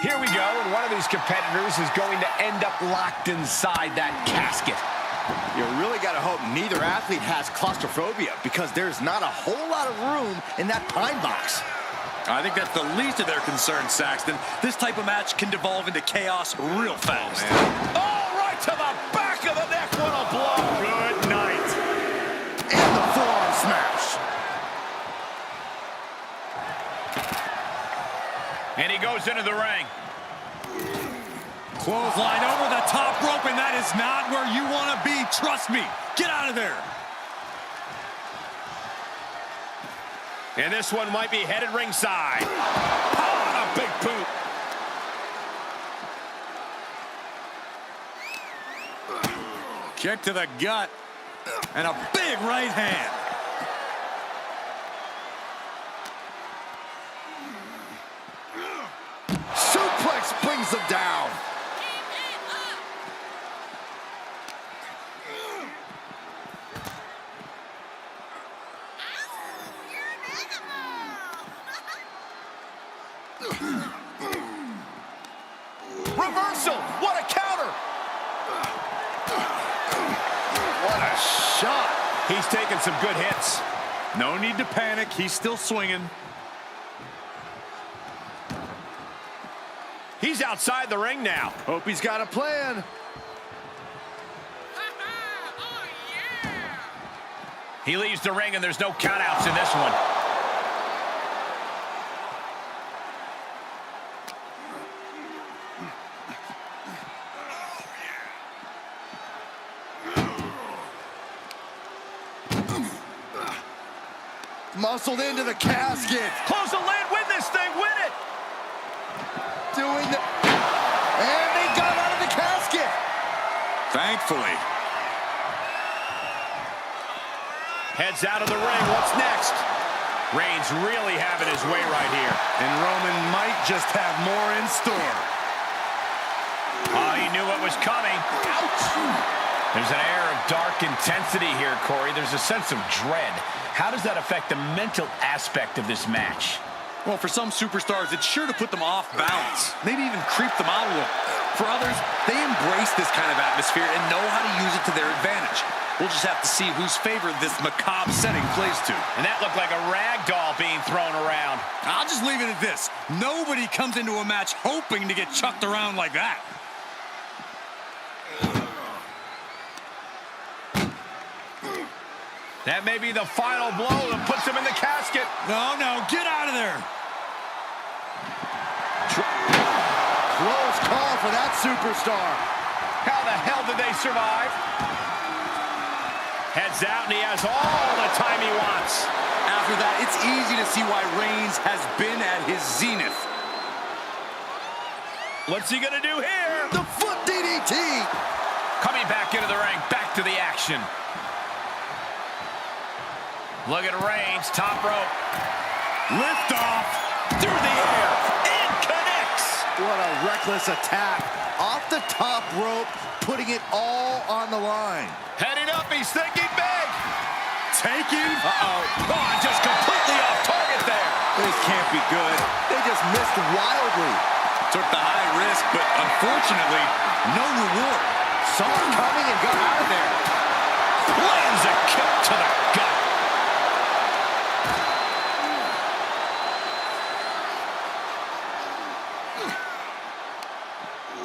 Here we go, and one of these competitors is going to end up locked inside that casket. You really got to hope neither athlete has claustrophobia, because there's not a whole lot of room in that pine box. I think that's the least of their concerns, Saxton. This type of match can devolve into chaos real fast. Oh, right to the back of the neck. What a blow. Good night. And the forearm smash. And he goes into the ring. Clothesline over the top rope, and that is not where you want to be. Trust me. Get out of there. And this one might be headed ringside. Oh, a big boot. Kick to the gut. And a big right hand. Suplex brings them down. Reversal. What a counter. What a shot. He's taking some good hits. No need to panic. He's still swinging. He's outside the ring now. Hope he's got a plan. He leaves the ring, and there's no countouts in this one. Muscled into the casket. Close the lid, win this thing, win it! Doing the... And they got out of the casket. Thankfully. Heads out of the ring, what's next? Reigns really having his way right here. And Roman might just have more in store. Oh, he knew what was coming. Ouch! There's an air of dark intensity here, Corey. There's a sense of dread. How does that affect the mental aspect of this match? Well, for some superstars, it's sure to put them off balance. Maybe even creep them out a little. For others, they embrace this kind of atmosphere and know how to use it to their advantage. We'll just have to see whose favor this macabre setting plays to. And that looked like a rag doll being thrown around. I'll just leave it at this. Nobody comes into a match hoping to get chucked around like that. That may be the final blow that puts him in the casket. No, get out of there. Close call for that superstar. How the hell did they survive? Heads out, and he has all the time he wants. After that, it's easy to see why Reigns has been at his zenith. What's he gonna do here? The foot DDT. Coming back into the ring, back to the action. Look at Reigns, top rope. Lift off. Through the air. It connects. What a reckless attack. Off the top rope, putting it all on the line. Heading up, he's thinking big. Taking. Oh, just completely off target there. This can't be good. They just missed wildly. Took the high risk, but unfortunately, no reward. Saw it coming and got out of there. Lands a kick to the gut.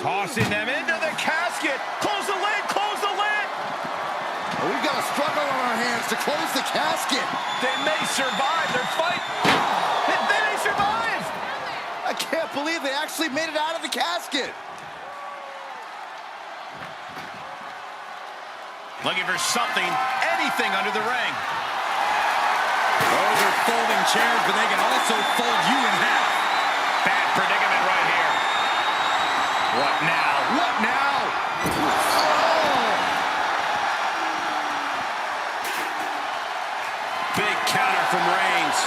Tossing them into the casket. Close the lid, close the lid. We've got a struggle on our hands to close the casket. They may survive their fight. They may survive. I can't believe they actually made it out of the casket. Looking for something, anything under the ring. Those are folding chairs, but they can also fold you in half. Bad predicament right here. What now? What now? Oh! Big counter from Reigns.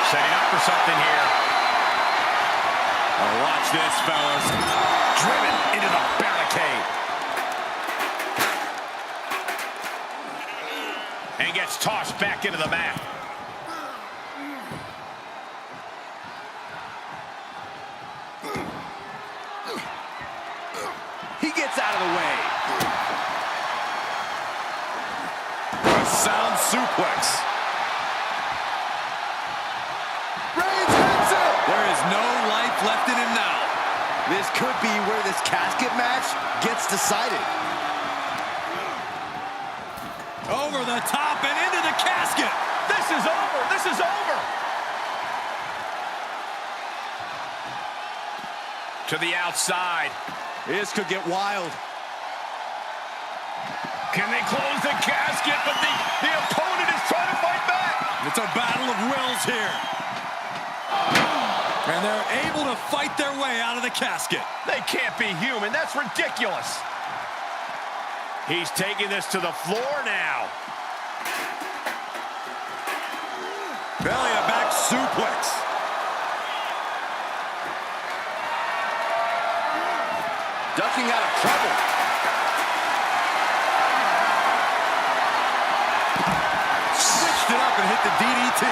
Setting up for something here. Oh, watch this, fellas. Driven into the barricade. And gets tossed back into the mat. suplex. Reigns hits it! There is no life left in him now. This could be where this casket match gets decided. Over the top and into the casket. This is over. This is over. To the outside. This could get wild. Can they close the casket? But the opponent is trying to fight back. It's a battle of wills here. And they're able to fight their way out of the casket. They can't be human. That's ridiculous. He's taking this to the floor now. Belly to back suplex. Ducking out of trouble. Switched it up and hit the DDT.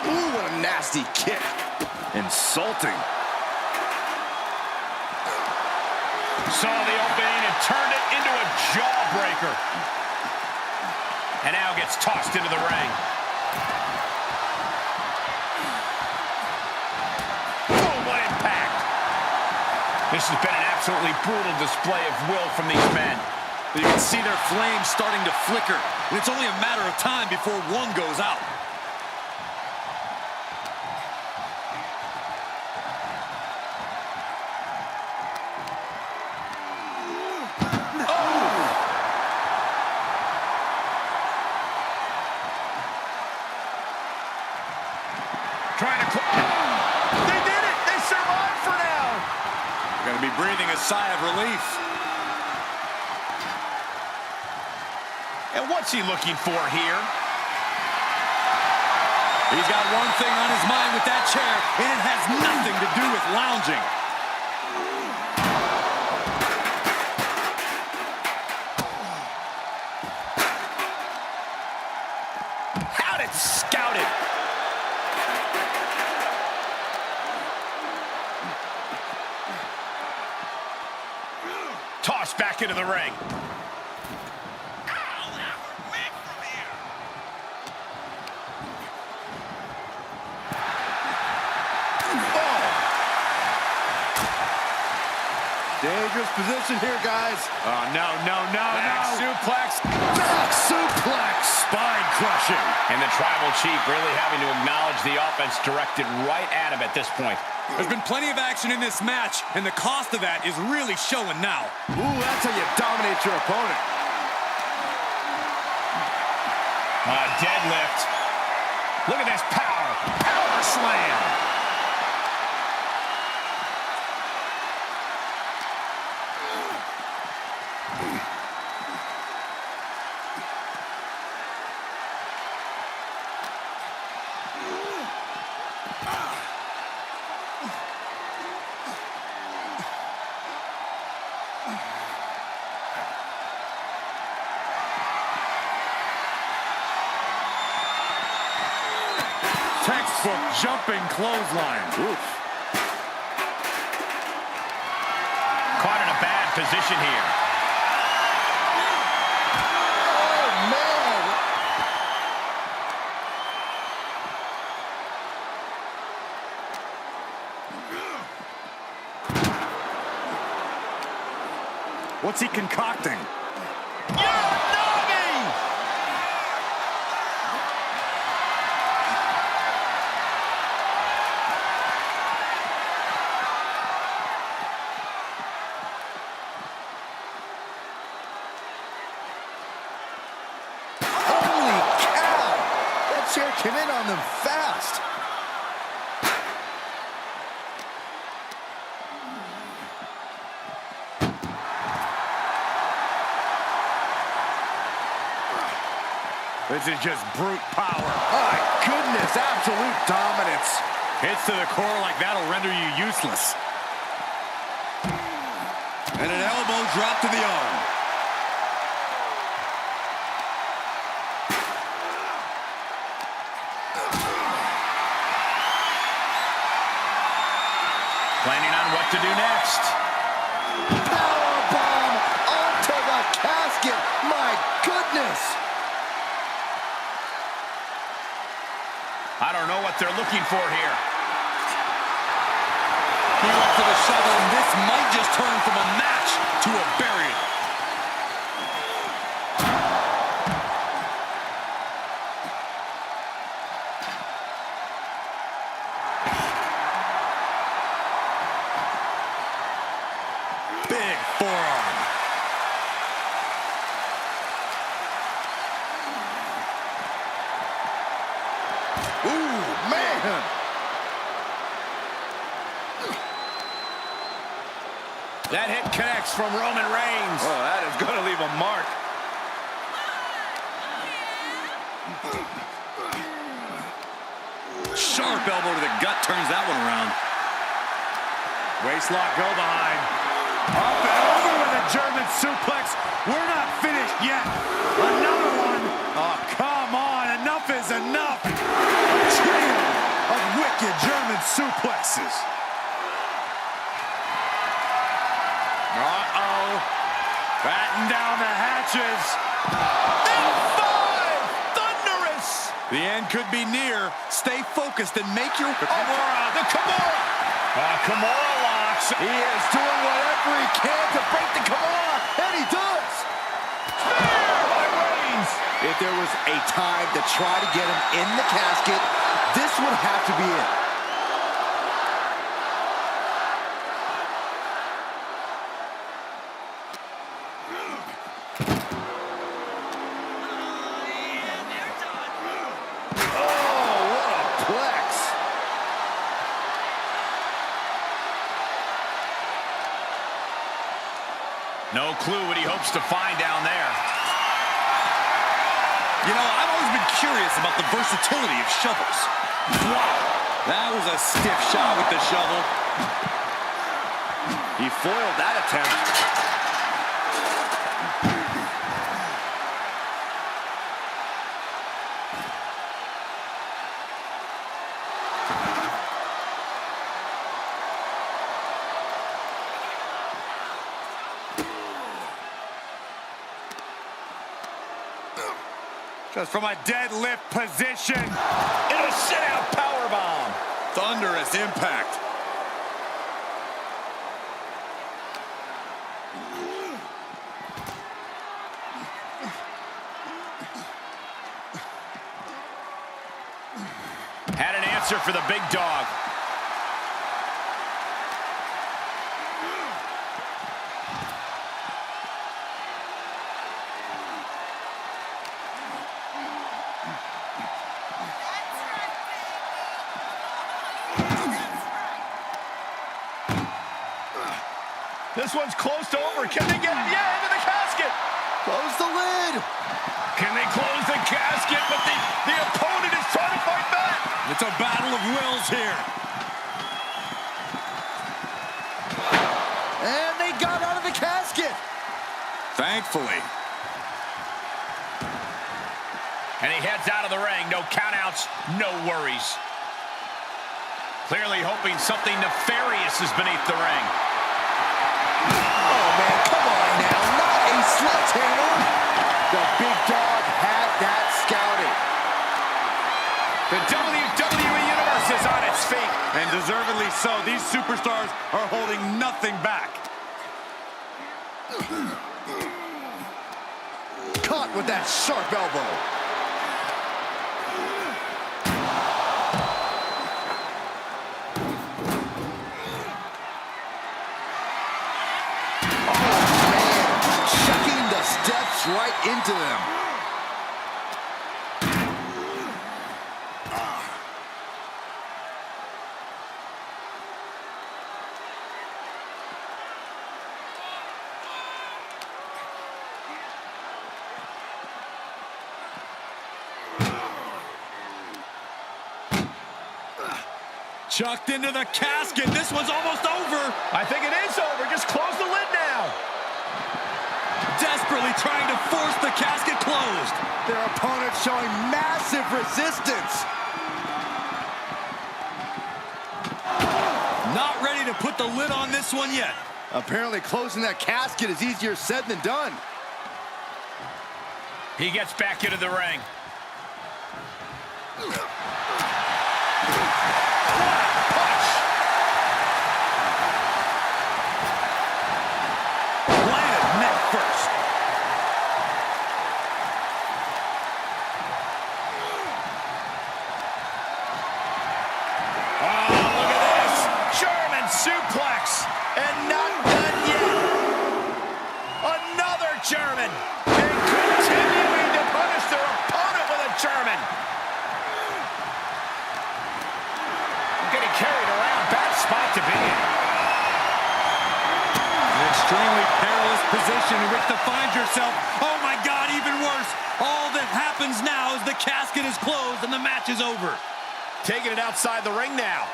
Ooh, what a nasty kick. Insulting. Saw the opening and turned it into a jawbreaker. And now gets tossed into the ring. Boom, what impact. This has been an absolutely brutal display of will from these men. You can see their flames starting to flicker. And it's only a matter of time before one goes out. Trying to they did it! They survived for now! Going to be breathing a sigh of relief. And what's he looking for here? He's got one thing on his mind with that chair, and it has nothing to do with lounging. Had it scouted! Tossed back into the ring. Dangerous position here, guys. Oh, no. Back suplex. Back suplex. Spine crushing. And the Tribal Chief really having to acknowledge the offense directed right at him at this point. There's been plenty of action in this match, and the cost of that is really showing now. Ooh, that's how you dominate your opponent. Deadlift. Look at this power. Power slam. Textbook jumping clothesline. Oof. Caught in a bad position here. Oh, man. What's he concocting? Came in on them fast. This is just brute power. My goodness, absolute dominance. Hits to the core like that'll render you useless. And an elbow drop to the arm. Planning on what to do next. Powerbomb onto the casket. My goodness. what they're looking for here. He went for the shovel, and this might just turn from a match to a burial. Big forearm. Ooh, man. That hit connects from Roman Reigns. Oh, that is going to leave a mark. Sharp elbow to the gut turns that one around. Waistlock go behind. Up and over with a German suplex. We're not finished yet. Another one. Oh, come on. Enough is enough. A trio of wicked German suplexes. Uh-oh. Batten down the hatches. F5! Thunderous! The end could be near. Stay focused and make your... Kimura! The Kimura! Kimura locks. He is doing whatever he can to break the Kimura, and he does! Spear by Reigns! If there was a time to try to get him in the casket, this would have to be it. No clue what he hopes to find down there. You know, I've always been curious about the versatility of shovels. Wow, that was a stiff shot with the shovel. He foiled that attempt. Just from a deadlift position. In a sit-out powerbomb. Thunderous impact. Had an answer for the big dog. This one's close to over. Can they get it? Yeah, into the casket. Close the lid. Can they close the casket? But the opponent is trying to fight back. It's a battle of wills here. And they got out of the casket. Thankfully. And he heads out of the ring. No countouts, no worries. Clearly hoping something nefarious is beneath the ring. Oh, man, come on now. Not a sledgehammer. The big dog had that scouted. The WWE Universe is on its feet. And deservedly so. These superstars are holding nothing back. Caught with that sharp elbow. Steps right into them. Chucked into the casket. This one's almost over. I think it is over. Just close the lid now. Desperately trying to force the casket closed. Their opponent showing massive resistance. Not ready to put the lid on this one yet. Apparently closing that casket is easier said than done. He gets back into the ring. And continuing to punish their opponent with a German. Getting carried around. Bad spot to be in. An extremely perilous position in which to find yourself. Oh my God, even worse. All that happens now is the casket is closed and the match is over. Taking it outside the ring now.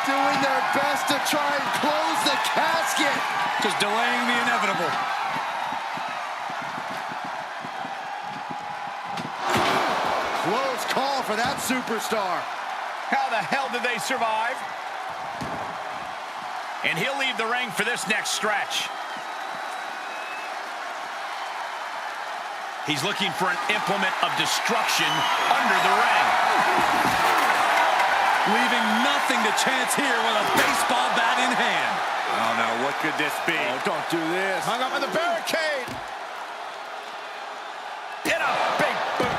Doing their best to try and close the casket. Just delaying the inevitable. Close call for that superstar. How the hell did they survive? And he'll leave the ring for this next stretch. He's looking for an implement of destruction under the ring. Leaving nothing to chance here with a baseball bat in hand. Oh no, what could this be? Oh, don't do this. Hung up in the barricade. In a big boot.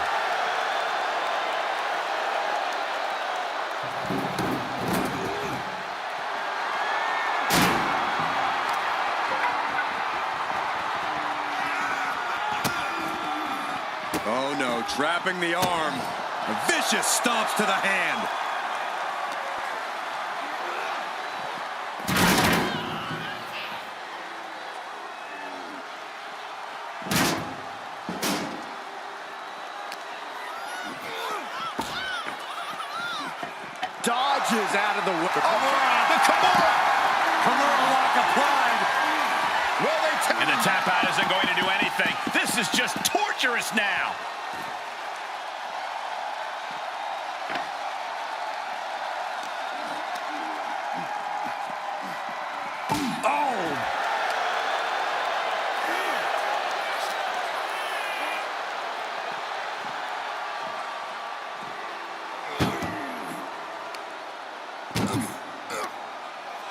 Oh no, trapping the arm. Vicious stomps to the hand. Dodges out of the way. The Kimura. Kimura lock applied. Will they tap? And the tap out isn't going to do anything. This is just torturous now.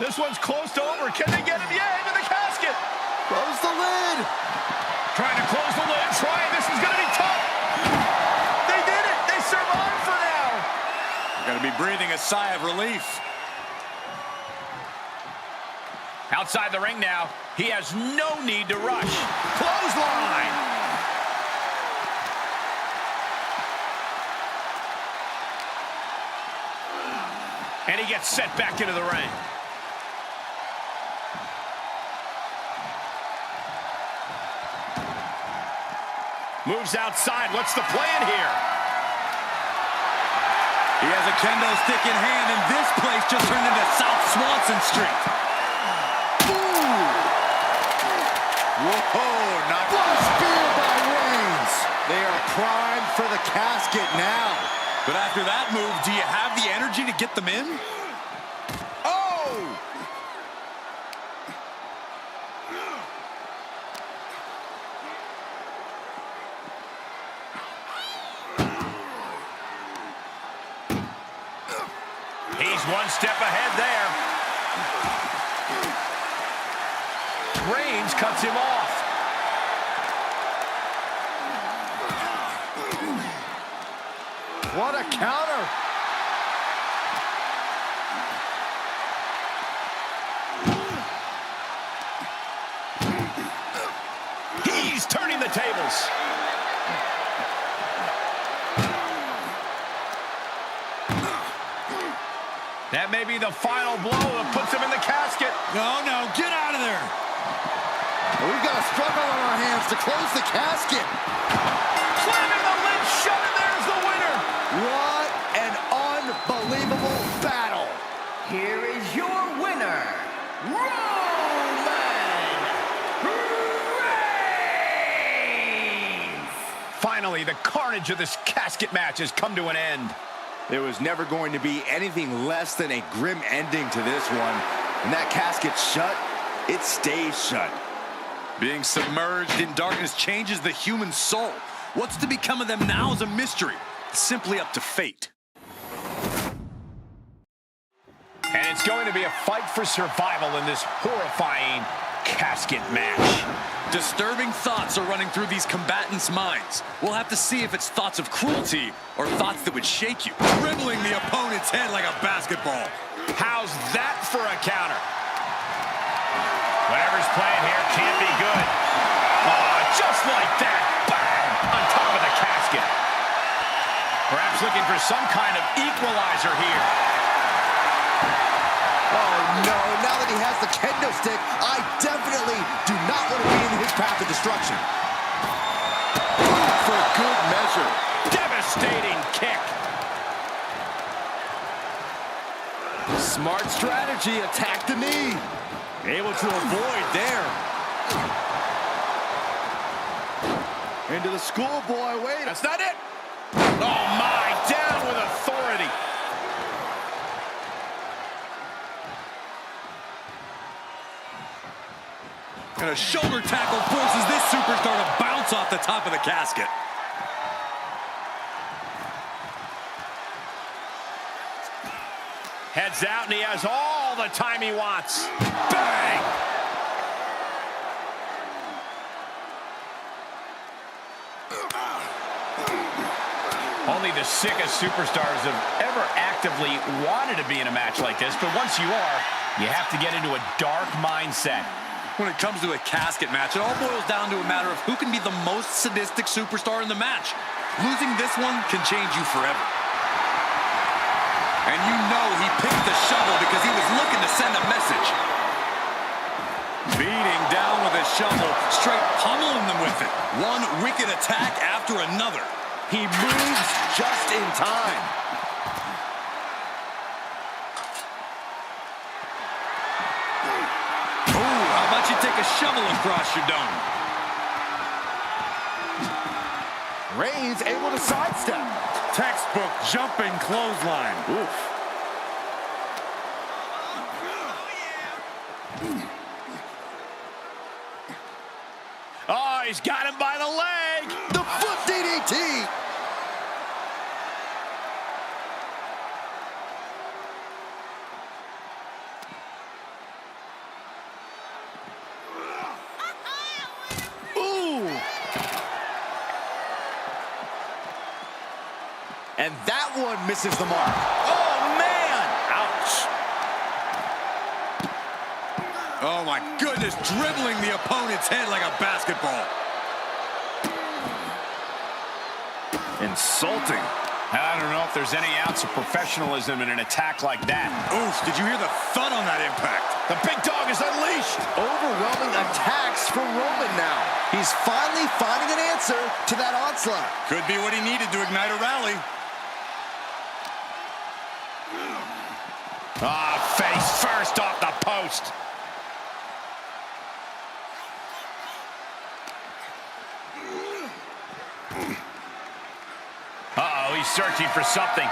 This one's close to over. Can they get him? Yeah, into the casket. Close the lid. Trying to close the lid. Trying. This is going to be tough. They did it. They survived for now. Got to be breathing a sigh of relief. Outside the ring now. He has no need to rush. Clothesline. And he gets set back into the ring. Moves outside. What's the plan here? He has a kendo stick in hand, and this place just turned into South Swanson Street. Ooh. Whoa, not spear by Reigns. They are primed for the casket now. But after that move, do you have the energy to get them in? Oh! He's one step ahead there. Reigns cuts him off. What a counter. He's turning the tables. That may be the final blow that puts him in the casket. No, get out of there. We've got a struggle on our hands to close the casket. Slamming the lid shut, and there's the winner. What an unbelievable battle. Here is your winner, Roman Reigns! Finally, the carnage of this casket match has come to an end. There was never going to be anything less than a grim ending to this one. And that casket shut, it stays shut. Being submerged in darkness changes the human soul. What's to become of them now is a mystery. It's simply up to fate. And it's going to be a fight for survival in this horrifying casket match. Disturbing thoughts are running through these combatants' minds. We'll have to see if it's thoughts of cruelty or thoughts that would shake you, dribbling the opponent's head like a basketball. How's that for a counter? Whatever's playing here can't be good. Oh, just like that. Bang! On top of the casket. Perhaps looking for some kind of equalizer here. Oh, no. Now that he has the kendo stick, I definitely do not want to be in his path of destruction. For good measure. Devastating kick. Smart strategy. Attack the knee. Able to avoid there. Into the schoolboy. Wait. That's not it. Oh, my. Down with authority. And a shoulder tackle forces this superstar to bounce off the top of the casket. Heads out, and he has all the time he wants. Bang! Only the sickest superstars have ever actively wanted to be in a match like this, but once you are, you have to get into a dark mindset. When it comes to a casket match, it all boils down to a matter of who can be the most sadistic superstar in the match. Losing this one can change you forever. And you know he picked the shovel because he was looking to send a message. Beating down with a shovel, straight pummeling them with it. One wicked attack after another. He moves just in time. Ooh, how about you take a shovel across your dome? Reigns able to sidestep. Textbook jumping clothesline. Oof. Oh, he's got him by the leg. The foot DDT. Ooh. And that one misses the mark. Oh, man. Ouch. Oh my goodness, dribbling the opponent's head like a basketball. Insulting. I don't know if there's any ounce of professionalism in an attack like that. Oof, did you hear the thud on that impact? The big dog is unleashed. Overwhelming attacks from Roman now. He's finally finding an answer to that onslaught. Could be what he needed to ignite a rally. Ah, face first off the post. Uh-oh, he's searching for something.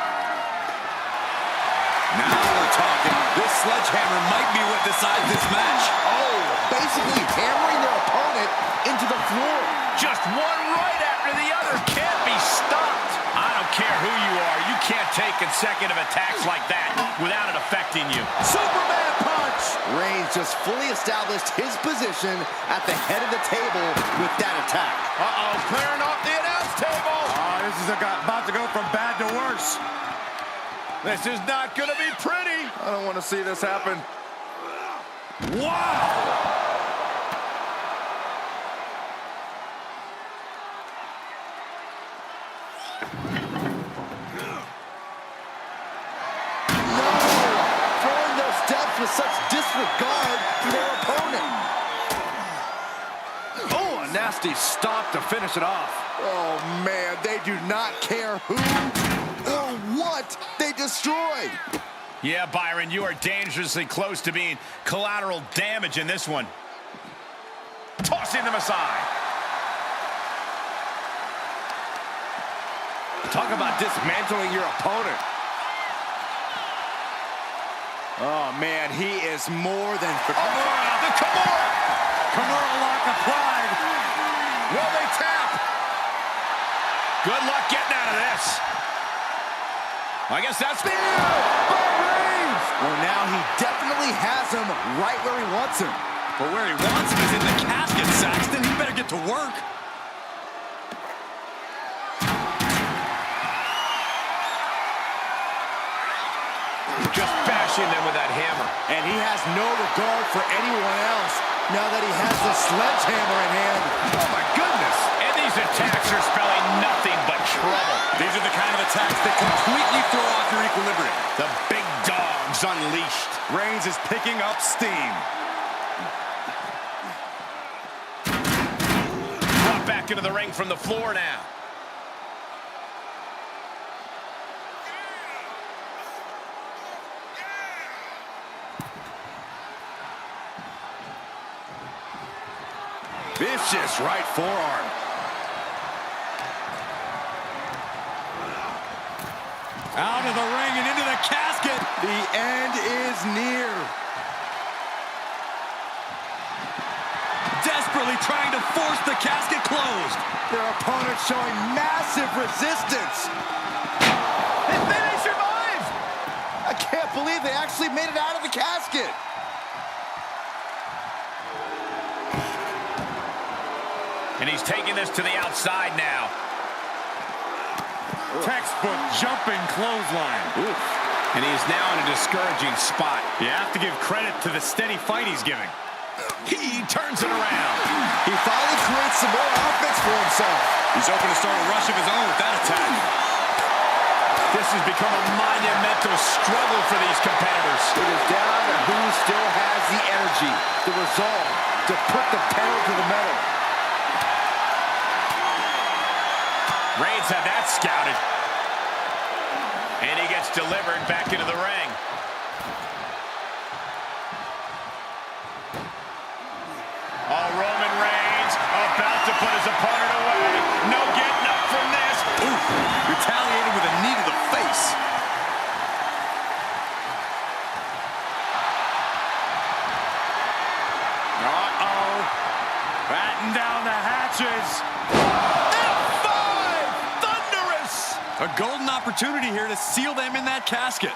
Now we're talking. This sledgehammer might be what decides this match. Oh, basically hammering their opponent into the floor. Just one right after the other. Can't be stopped. I don't care who you are. You can't take consecutive attacks like that without it affecting you. Superman punch! Reigns just fully established his position at the head of the table with that attack. Uh-oh, clearing off the announce table. This is about to go from bad to worse. This is not going to be pretty. I don't want to see this happen. Wow! Throwing those steps with such disregard for their opponent. Oh, a nasty stop to finish it off. Oh, man, they do not care who or what they destroy. Yeah, Byron, you are dangerously close to being collateral damage in this one. Tossing them aside. Talk about dismantling your opponent. Oh, man, he is more than... Kimura, the Kimura! Kimura lock applied. Will they tap? Good luck getting out of this. I guess that's... Well, now he definitely has him right where he wants him. But where he wants him is in the casket, Saxton. He better get to work. Just bashing them with that hammer. And he has no regard for anyone else. now that he has the sledgehammer in hand. Oh, my goodness. And these attacks are spelling nothing but trouble. These are the kind of attacks that completely throw off your equilibrium. The big dog's unleashed. Reigns is picking up steam. Brought back into the ring from the floor now. Vicious right forearm. Out of the ring and into the casket. The end is near. Desperately trying to force the casket closed. Their opponent showing massive resistance. And then they survive. I can't believe they actually made it out of the casket. And he's taking this to the outside now. Textbook jumping clothesline. Oof. And he is now in a discouraging spot. You have to give credit to the steady fight he's giving. He turns it around. He finally creates some more offense for himself. He's open to start a rush of his own with that attack. This has become a monumental struggle for these competitors. It is down to who still has the energy, the resolve to put the pedal to the metal. Reigns had that scouted. And he gets delivered back into the ring. Oh, Roman Reigns about to put his opponent away. No getting up from this. Ooh, retaliated with a knee to the face. Uh-oh. Batten down the hatches. A golden opportunity here to seal them in that casket.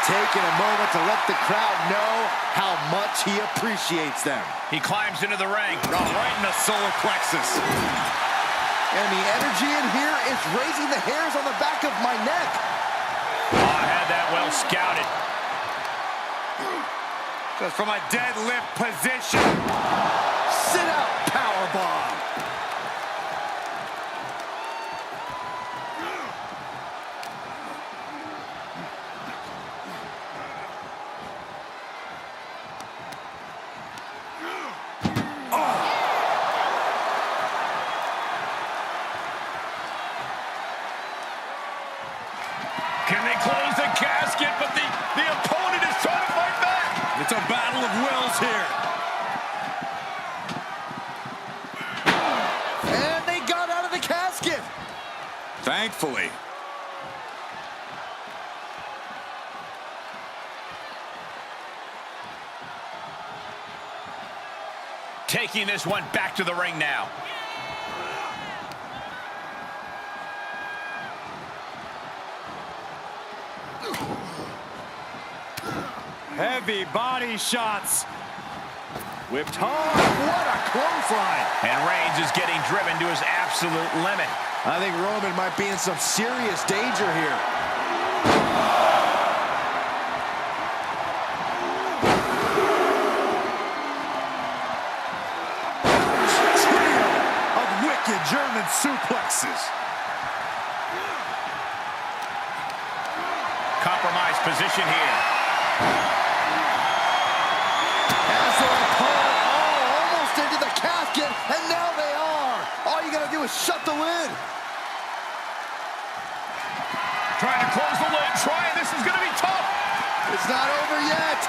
Taking a moment to let the crowd know how much he appreciates them. He climbs into the ring. Oh, right in the solar plexus. And the energy in here is raising the hairs on the back of my neck. Oh, I had that well scouted. Just from a deadlift position. Sit out powerbomb. Can they close the casket? But the opponent is trying to fight back. It's a battle of wills here. And they got out of the casket. Thankfully. Taking this one back to the ring now. Heavy body shots. Whipped hard. What a clothesline. And Reigns is getting driven to his absolute limit. I think Roman might be in some serious danger here. Trio of wicked German suplexes. Compromised position here. As their opponent almost into the casket, and now they are. All you gotta do is shut the lid. Trying to close the lid. This is gonna be tough. It's not over yet.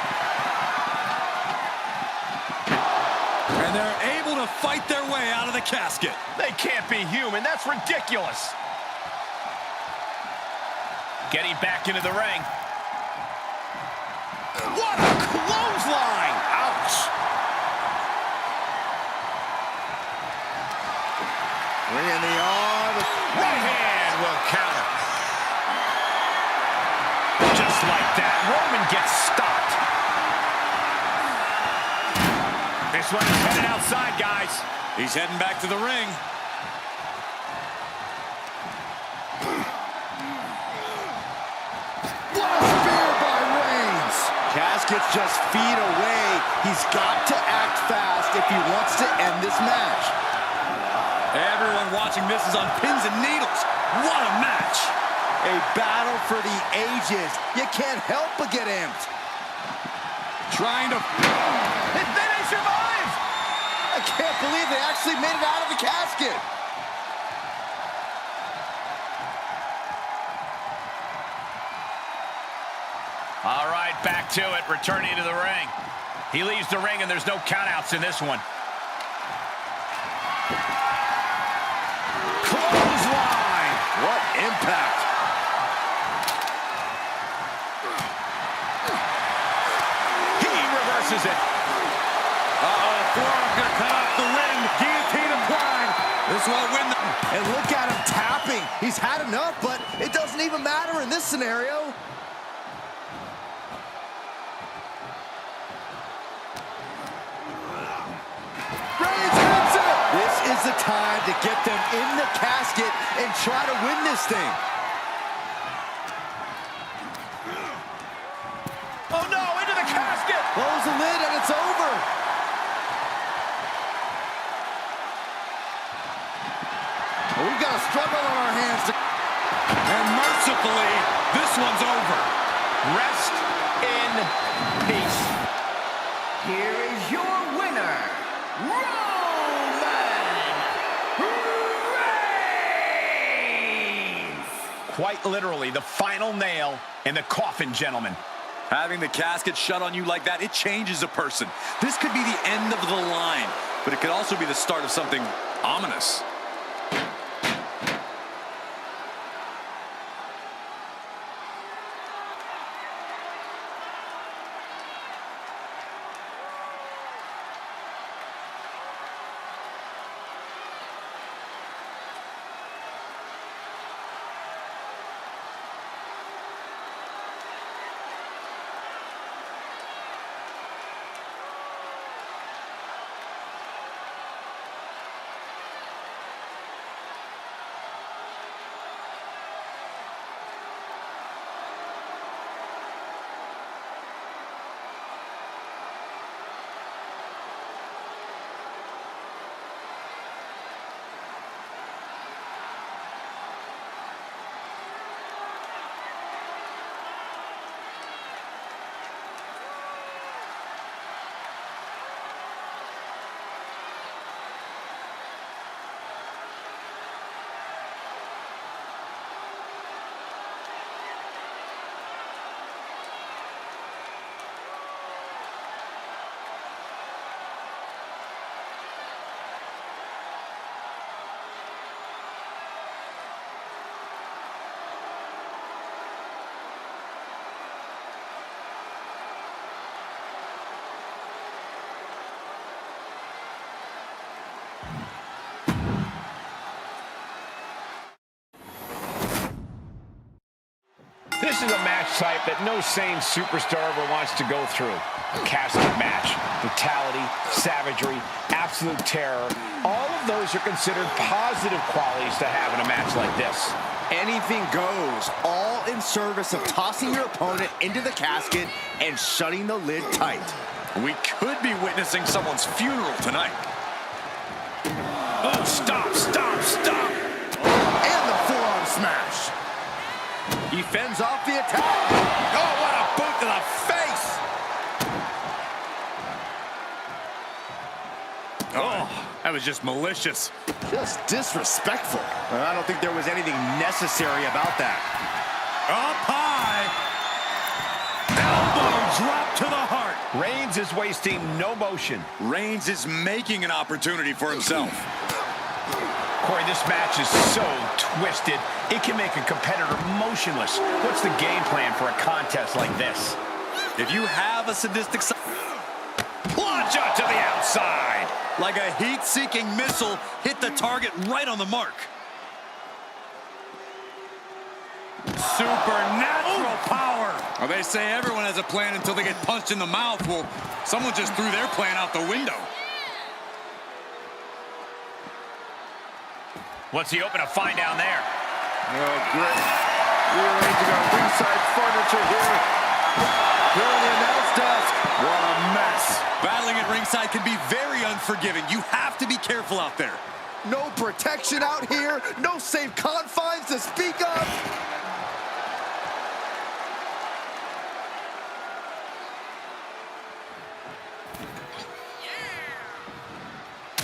And they're able to fight their way out of the casket. They can't be human. That's ridiculous. Getting back into the ring. What a clothesline! Ouch! Bringing the arm. Right hand will counter. Just like that, Roman gets stopped. This one is headed outside, guys. He's heading back to the ring. What a spear by Reigns. casket's just feet away. He's got to act fast if he wants to end this match. Everyone watching this is on pins and needles. What a match. A battle for the ages. You can't help but get amped. Trying to... And then they survive! I can't believe they actually made it out of the casket. All right, back to it, returning to the ring. He leaves the ring, and there's no countouts in this one. Clothesline! What impact! He reverses it. Uh-oh, forearm's gonna cut off the wind. Guillotine applied. This won't win the... And look at him tapping. He's had enough, but it doesn't even matter in this scenario. This is the time to get them in the casket and try to win this thing. Oh, no, into the casket. Close the lid and it's over. We've got a struggle on our hands. And mercifully, this one's over. Rest in peace. Here is your winner, Roman Reigns! Quite literally, the final nail in the coffin, gentlemen. Having the casket shut on you like that, it changes a person. This could be the end of the line, but it could also be the start of something ominous. This is a match type that no sane superstar ever wants to go through. A casket match, brutality, savagery, absolute terror. All of those are considered positive qualities to have in a match like this. Anything goes, all in service of tossing your opponent into the casket and shutting the lid tight. We could be witnessing someone's funeral tonight. Oh, stop, stop, stop. And the forearm smash. He fends off the attack. Oh, what a boot to the face. Oh, that was just malicious. Just disrespectful. I don't think there was anything necessary about that. Up high. Elbow drop to the heart. Reigns is wasting no motion. Reigns is making an opportunity for himself. Corey, this match is so twisted, it can make a competitor motionless. What's the game plan for a contest like this? If you have a sadistic side, Plunge out to the outside. like a heat-seeking missile, hit the target right on the mark. Supernatural power. Well, they say everyone has a plan until they get punched in the mouth. Well, someone just threw their plan out the window. What's he hoping to find down there? Oh, great. Rearranging our ringside furniture here. Here on the announce desk. ringside can be very unforgiving. You have to be careful out there. No protection out here. No safe confines to speak of.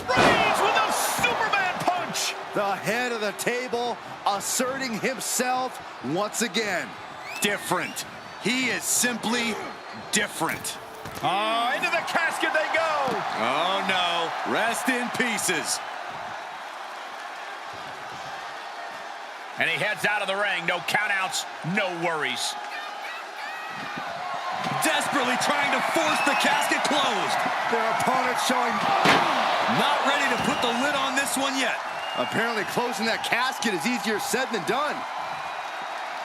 Reigns with a Superman punch. The head of the table asserting himself once again. Different. He is simply different. Into the casket they go. Oh, no. Rest in pieces. And he heads out of the ring. No countouts, no worries. Desperately trying to force the casket closed. Their opponent showing Not ready to put the lid on this one yet. apparently closing that casket is easier said than done.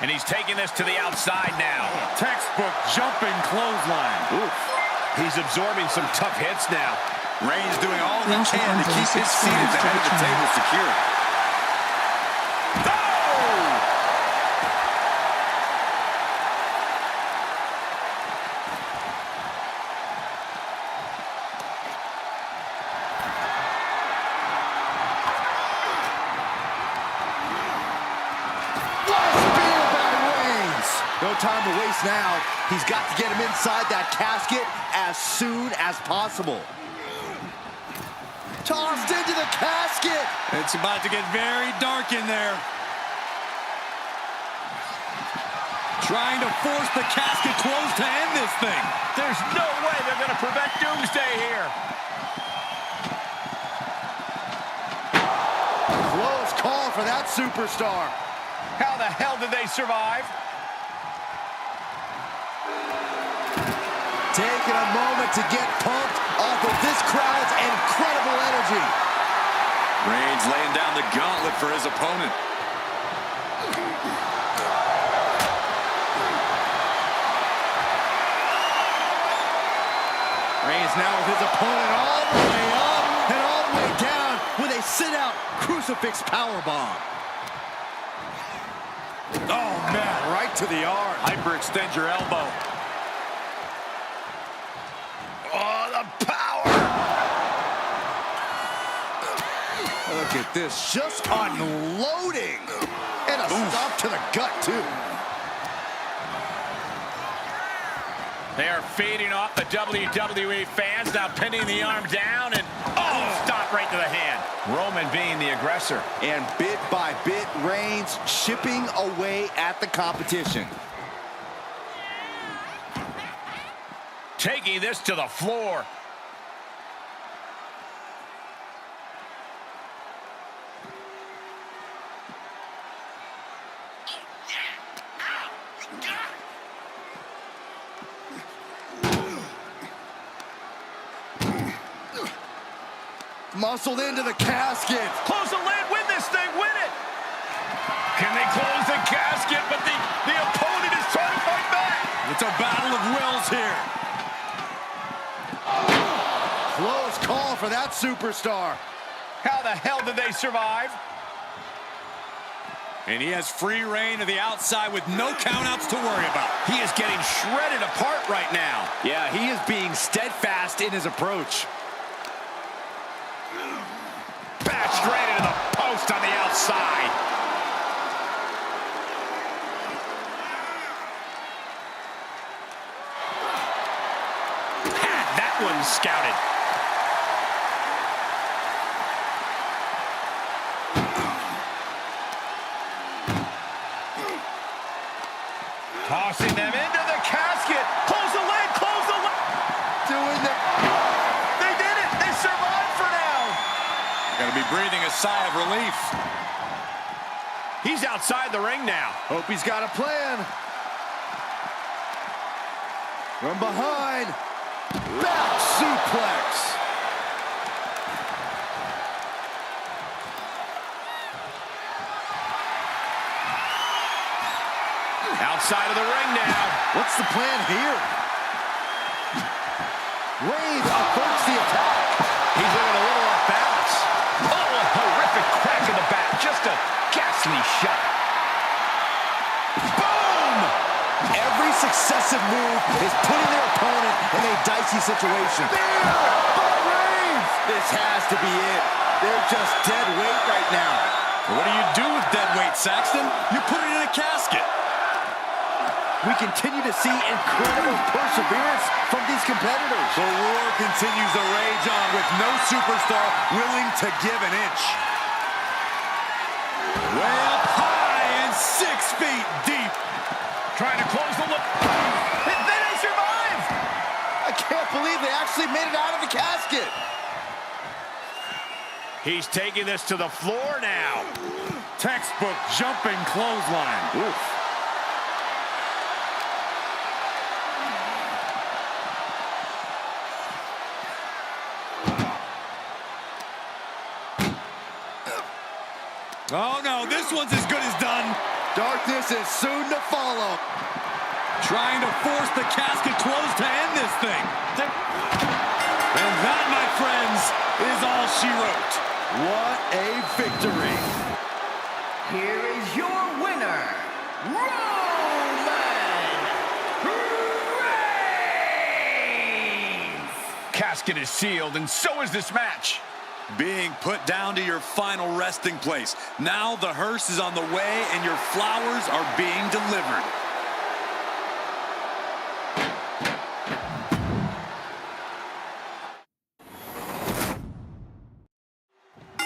And he's taking this to the outside now. Textbook jumping clothesline. Oof. He's absorbing some tough hits now. Reigns doing all he can to keep his seat at the head of the table secure. No time to waste now. He's got to get him inside that casket as soon as possible. Tossed into the casket. It's about to get very dark in there. Trying to force the casket closed to end this thing. There's no way they're going to prevent Doomsday here. Close call for that superstar. How the hell did they survive? Taking a moment to get pumped off of this crowd's incredible energy. Reigns laying down the gauntlet for his opponent. Reigns now with his opponent all the way up and all the way down with a sit-out crucifix powerbomb. Oh, man, right to the arm. Hyperextend your elbow. Oh, the power! Look at this, just unloading. And a stop to the gut, too. They are feeding off the WWE fans, now pinning the arm down, and stop right to the hand. Roman being the aggressor. And bit by bit, Reigns chipping away at the competition. Taking this to the floor. Muscled into the casket. Close the lid, win this thing, win it! Can they close the casket? But the opponent is trying to fight back. It's a battle of wills here. Close call for that superstar. How the hell did they survive? And he has free reign to the outside with no countouts to worry about. He is getting shredded apart right now. Yeah, he is being steadfast in his approach. Bash straight into the post on the outside. Had that one scouted. Tossing them into the casket. Close the lid, close the lid. Doing the... They did it. They survived for now. Gonna be breathing a sigh of relief. He's outside the ring now. Hope he's got a plan. From behind. Back suplex. Outside of the ring now. What's the plan here? Reigns averts the attack. He's looking a little off balance. Oh, a horrific crack in the back. Just a ghastly shot. Boom! Every successive move is putting their opponent in a dicey situation. There! This has to be it. They're just dead weight right now. What do you do with dead weight, Saxton? You put it in a casket. We continue to see incredible perseverance from these competitors. The war continues to rage on with no superstar willing to give an inch. Way up high and 6 feet deep. Trying to close the look. And then they survive! I can't believe they actually made it out of the casket. He's taking this to the floor now. Textbook jumping clothesline. Oof. Oh no, this one's as good as done. Darkness is soon to follow. Trying to force the casket closed to end this thing. And that, my friends, is all she wrote. What a victory. Here is your winner, Roman Reigns! Casket is sealed, and so is this match. Being put down to your final resting place. Now the hearse is on the way and your flowers are being delivered.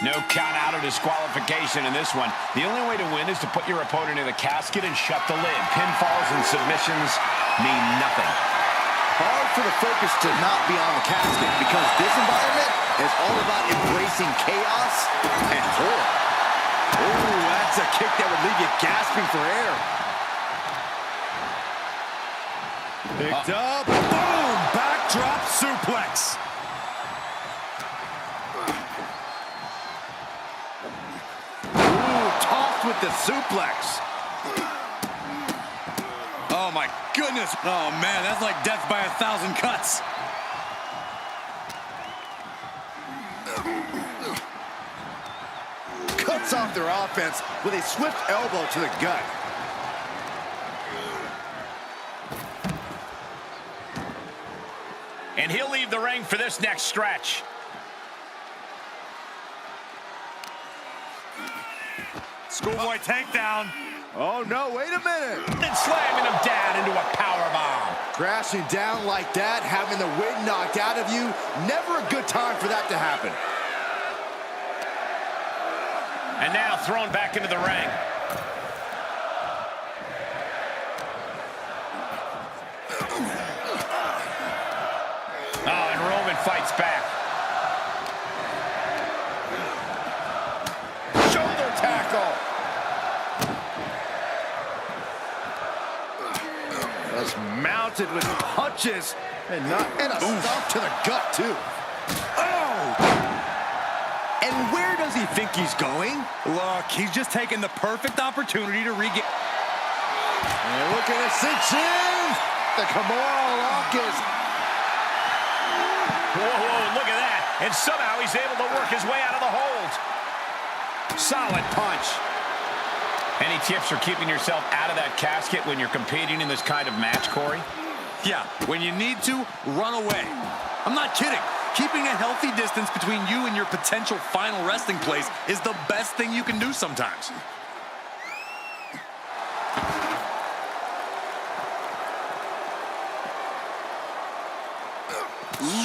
No count out or disqualification in this one. The only way to win is to put your opponent in the casket and shut the lid. Pinfalls and submissions mean nothing. Hard for the focus to not be on the casket because this environment is all about embracing chaos and horror. Ooh, that's a kick that would leave you gasping for air. Picked up. Boom! Backdrop suplex. Ooh, tossed with the suplex. Oh my goodness. Oh man, that's like death by 1,000 cuts. Cuts off their offense with a swift elbow to the gut. And he'll leave the ring for this next stretch. Schoolboy takedown. Oh no, wait a minute. And slamming him down into a powerbomb. Crashing down like that, having the wind knocked out of you, never a good time for that to happen. And now thrown back into the ring. Oh, and Roman fights back. Shoulder tackle. Just mounted with punches and a stomp to the gut too. Oh! And where does he think he's going? Look, he's just taking the perfect opportunity to regain. And look at it cinch in. The Kimura lock is. Whoa, whoa, look at that. And somehow he's able to work his way out of the hold. Solid punch. Any tips for keeping yourself out of that casket when you're competing in this kind of match, Corey? Yeah, when you need to, run away. I'm not kidding. Keeping a healthy distance between you and your potential final resting place is the best thing you can do sometimes.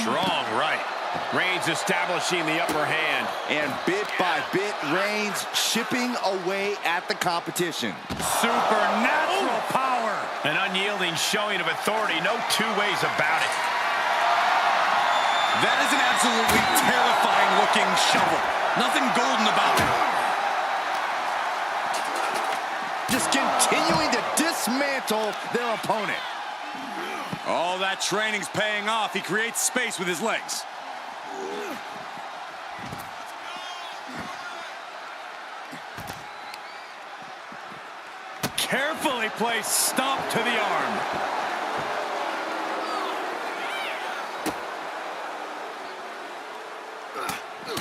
Strong right. Reigns establishing the upper hand. And bit by bit, Reigns chipping away at the competition. Supernatural power. An unyielding showing of authority. No two ways about it. That is an absolutely terrifying looking shovel. Nothing golden about it. Just continuing to dismantle their opponent. All that training's paying off. He creates space with his legs. Carefully placed stomp to the arm.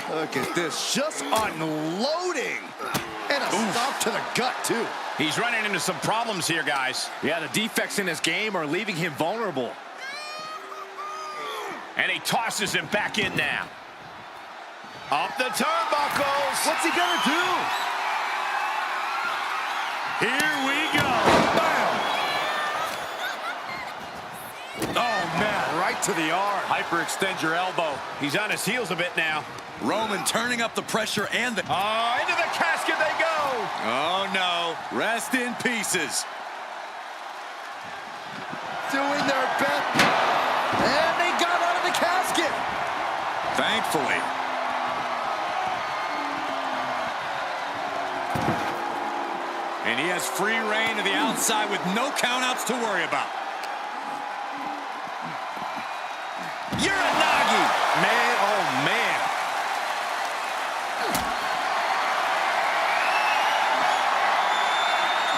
Look at this, just unloading. And a stomp to the gut, too. He's running into some problems here, guys. Yeah, the defects in his game are leaving him vulnerable. And he tosses him back in now. Up the turnbuckles. What's he gonna do? Here we go. Bam! Oh, man, right to the arm. Hyperextend your elbow. He's on his heels a bit now. Roman turning up the pressure and the... Oh, into the casket they go. Oh, no. Rest in pieces. Doing their best. And they got out of the casket. Thankfully. And he has free reign to the outside with no countouts to worry about. Uranagi. Man, oh, man.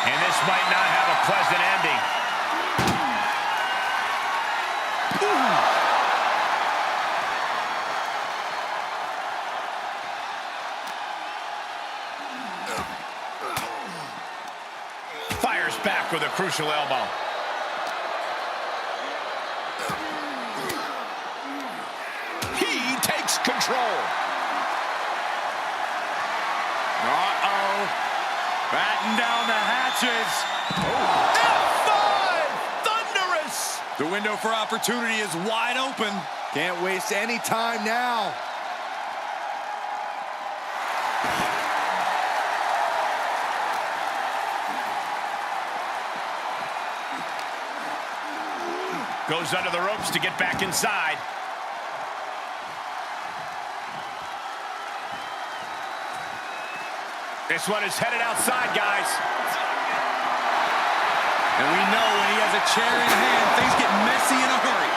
And this might not have a pleasant ending. Fires back with a crucial elbow. He takes control. Uh-oh. Batten down the hatches. F5! Thunderous! The window for opportunity is wide open. Can't waste any time now. Goes under the ropes to get back inside. This one is headed outside, guys. And we know when he has a chair in hand, things get messy in a hurry.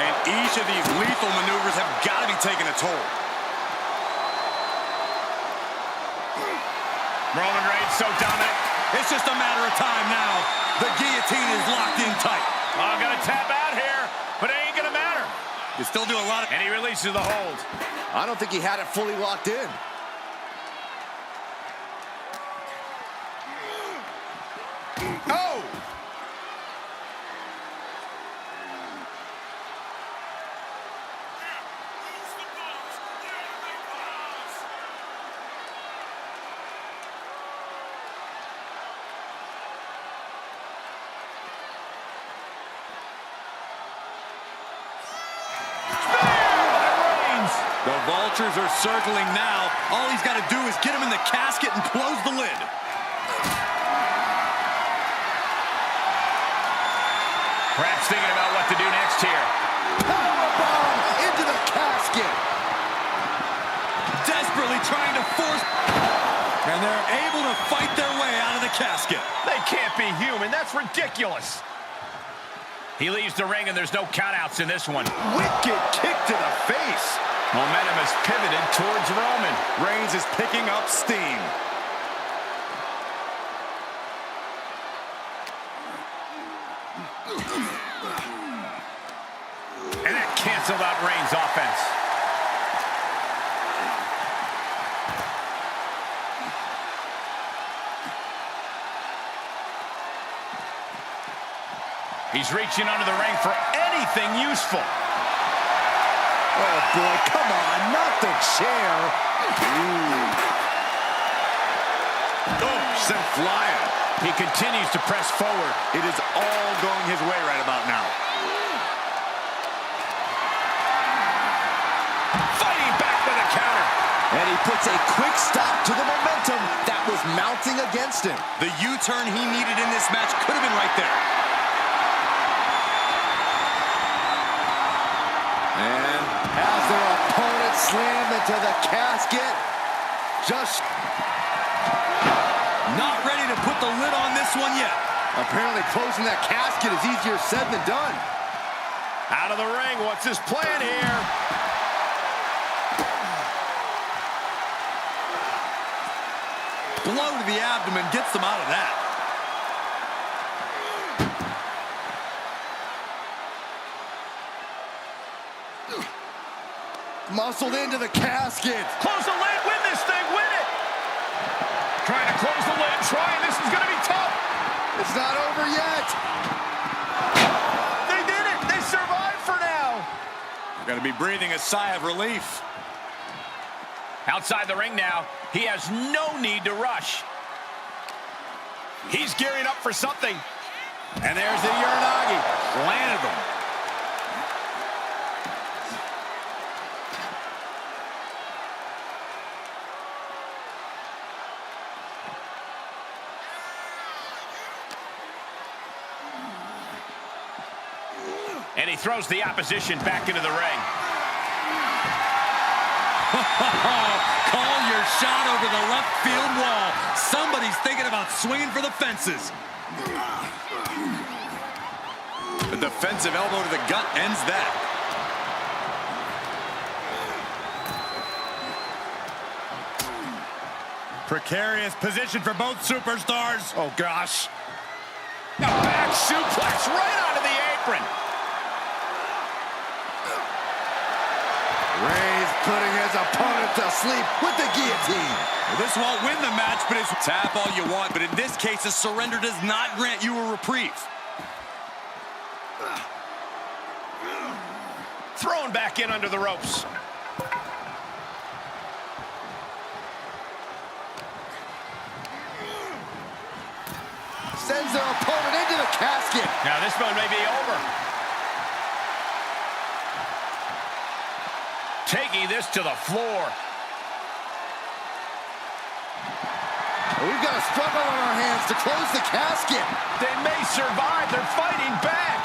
And each of these lethal maneuvers have got to be taking a toll. Roman Reigns so dominant. It's just a matter of time now. The guillotine is locked in tight. Oh, gonna tap out here, but it ain't gonna matter. You still do a lot of... And he releases the hold. I don't think he had it fully locked in. Oh! The vultures are circling now. All he's got to do is get him in the casket and close the lid. Perhaps thinking about what to do next here. Powerbomb into the casket. Desperately trying to force... And they're able to fight their way out of the casket. They can't be human. That's ridiculous. He leaves the ring, and there's no countouts in this one. Wicked kick to the face. Momentum is pivoted towards Roman. Reigns is picking up steam. And that canceled out Reigns' offense. He's reaching under the ring for anything useful. Oh, boy, come on, not the chair. Oh, sent flying. He continues to press forward. It is all going his way right about now. Fighting back with a counter. And he puts a quick stop to the momentum that was mounting against him. The U-turn he needed in this match could have been right there. And as their opponent slammed into the casket, just Not ready to put the lid on this one yet. apparently closing that casket is easier said than done. Out of the ring. What's his plan here? Blow to the abdomen gets them out of that. Muscled into the casket. Close the lid. Win this thing. Win it. Trying to close the lid. Trying. This is going to be tough. It's not over yet. They did it. They survived for now. Got to be breathing a sigh of relief. Outside the ring now. He has no need to rush. He's gearing up for something. And there's the Uranagi. Landed them. And he throws the opposition back into the ring. Call your shot over the left field wall. Somebody's thinking about swinging for the fences. A defensive elbow to the gut ends that. Precarious position for both superstars. Oh, gosh. A back suplex right onto the apron. Ray's putting his opponent to sleep with the guillotine. Well, this won't win the match, but it's tap all you want. But in this case, a surrender does not grant you a reprieve. Thrown back in under the ropes. Sends their opponent into the casket. Now this one may be over. Taking this to the floor. We've got a struggle on our hands to close the casket. They may survive. They're fighting back.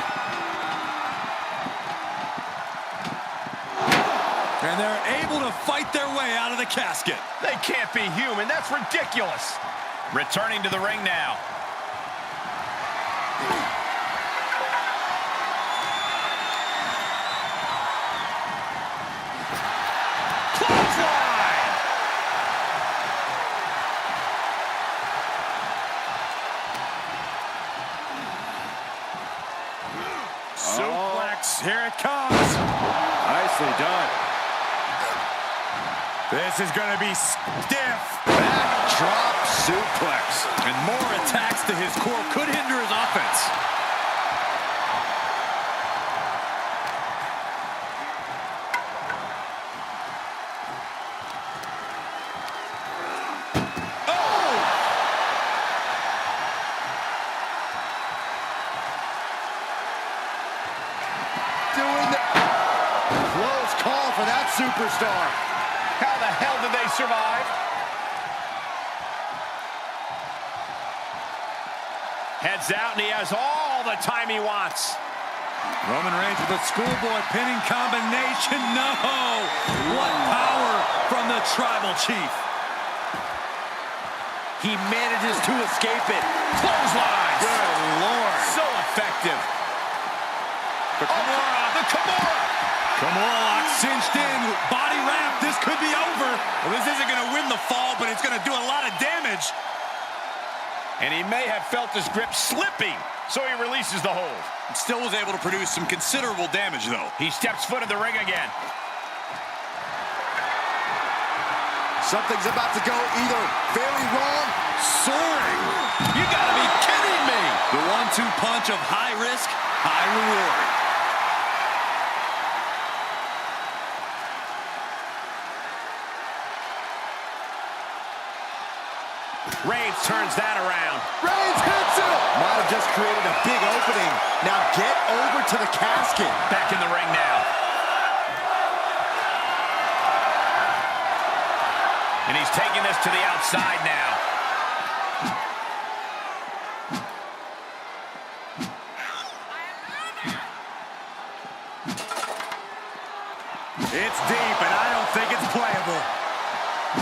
And they're able to fight their way out of the casket. They can't be human. That's ridiculous. Returning to the ring now. Clothesline! Suplex, here it comes. Nicely done. This is going to be stiff. Backdrop suplex. And more attacks to his core could hinder his offense. Doing the close call for that superstar. How the hell did they survive? Heads out, and he has all the time he wants. Roman Reigns with a schoolboy pinning combination. No! What power from the tribal chief. He manages to escape it. Clotheslines. Good Lord. So effective. The Kimura. Kimura lock cinched in. Body wrap. This could be over. Well, this isn't going to win the fall, but it's going to do a lot of damage. And he may have felt his grip slipping, so he releases the hold. Still was able to produce some considerable damage, though. He steps foot in the ring again. Something's about to go either very wrong. Soaring. You got to be kidding me. The 1-2 punch of high risk, high reward. Reigns turns that around. Reigns hits it. Might have just created a big opening. Now get over to the casket. Back in the ring now. And he's taking this to the outside now. It's deep, and I don't think it's playable.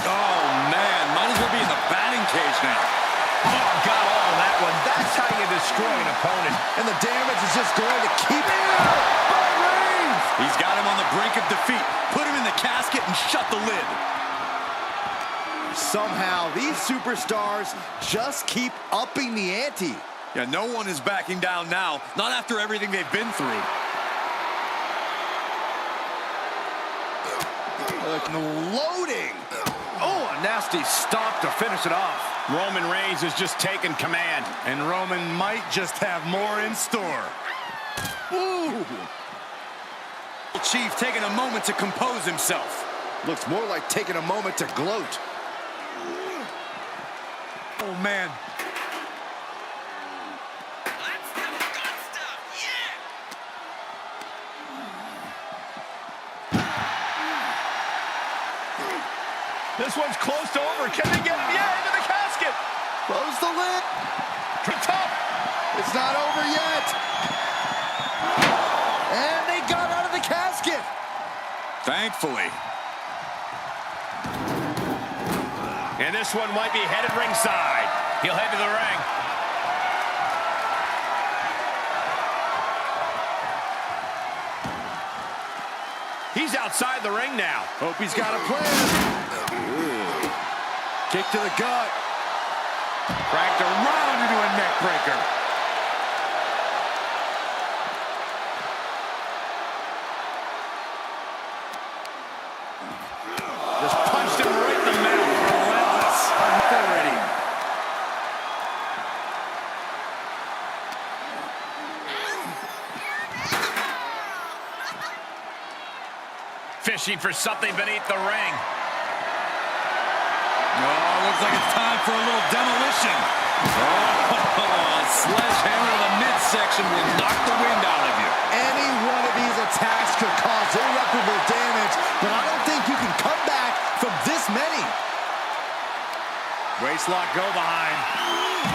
Oh, man. Might as well be in the batting cage now. Oh, got all that one. That's how you destroy an opponent. And the damage is just going to keep by Reigns. He's got him on the brink of defeat. Put him in the casket and shut the lid. Somehow, these superstars just keep upping the ante. Yeah, no one is backing down now. Not after everything they've been through. Loading. Oh, a nasty stomp to finish it off. Roman Reigns has just taken command. And Roman might just have more in store. Ooh. Chief taking a moment to compose himself. Looks more like taking a moment to gloat. Oh, man. This one's close to over. Can they get him? Yeah, into the casket. Close the lid. Tough. It's not over yet. And they got out of the casket. Thankfully. And this one might be headed ringside. He'll head to the ring. He's outside the ring now. Hope he's got a plan. Kick to the gut. Cranked around into a neck breaker. Just punched him right in the mouth. Relentless authority. Fishing for something beneath the ring. Oh, looks like it's time for a little demolition. Oh, a sledgehammer to the midsection will knock the wind out of you. Any one of these attacks could cause irreparable damage, but I don't think you can come back from this many. Waistlock go behind.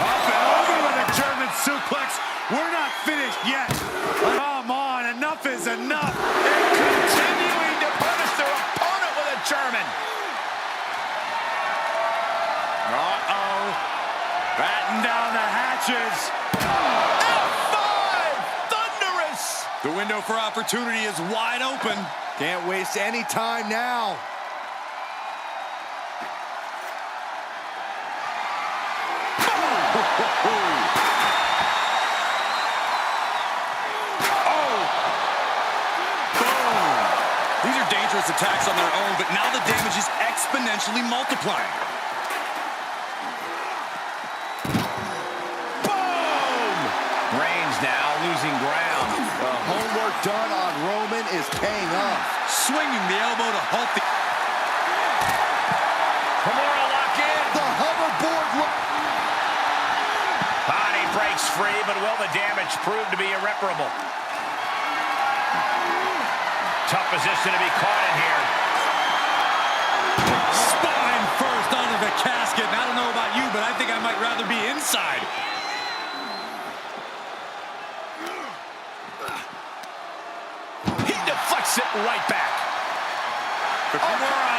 Up and over with a German suplex. We're not finished yet. Come on, enough is enough. And continuing to punish their opponent with a German. Uh-oh. Batten down the hatches. F5! Thunderous! The window for opportunity is wide open. Can't waste any time now. These are dangerous attacks on their own, but now the damage is exponentially multiplying. Boom! Reigns now losing ground. The homework done on Roman is paying off. Swinging the elbow to halt the... Kimura lock in. The hoverboard look. Body breaks free, but will the damage prove to be irreparable? Tough position to be caught in here. Spine first onto the casket. And I don't know about you, but I think I might rather be inside. He deflects it right back. The Kimura.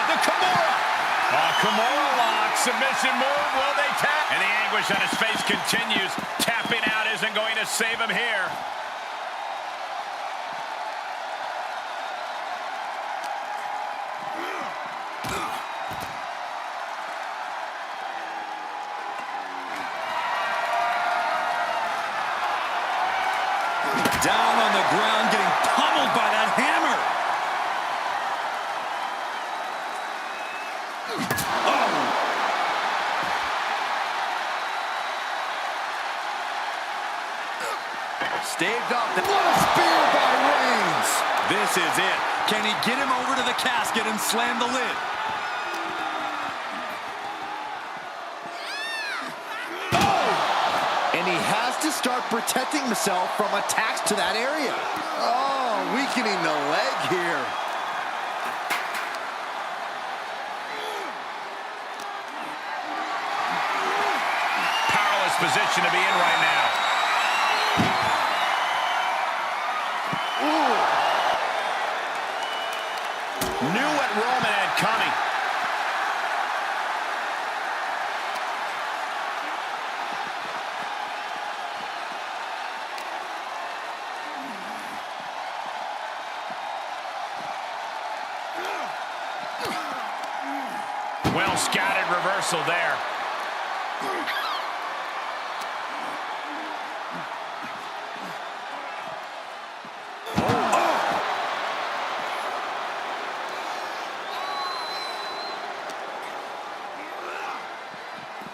Kimura lock. Submission move. Will they tap? And the anguish on his face continues. Tapping out isn't going to save him here. Down on the ground, getting pummeled by that hammer. Oh! Staved off. What a spear by Reigns. This is it. Can he get him over to the casket and slam the lid? And he has to start protecting himself from attacks to that area. Oh, weakening the leg here. Powerless position to be in right now. Ooh. Knew what Roman had coming. Well scouted reversal there.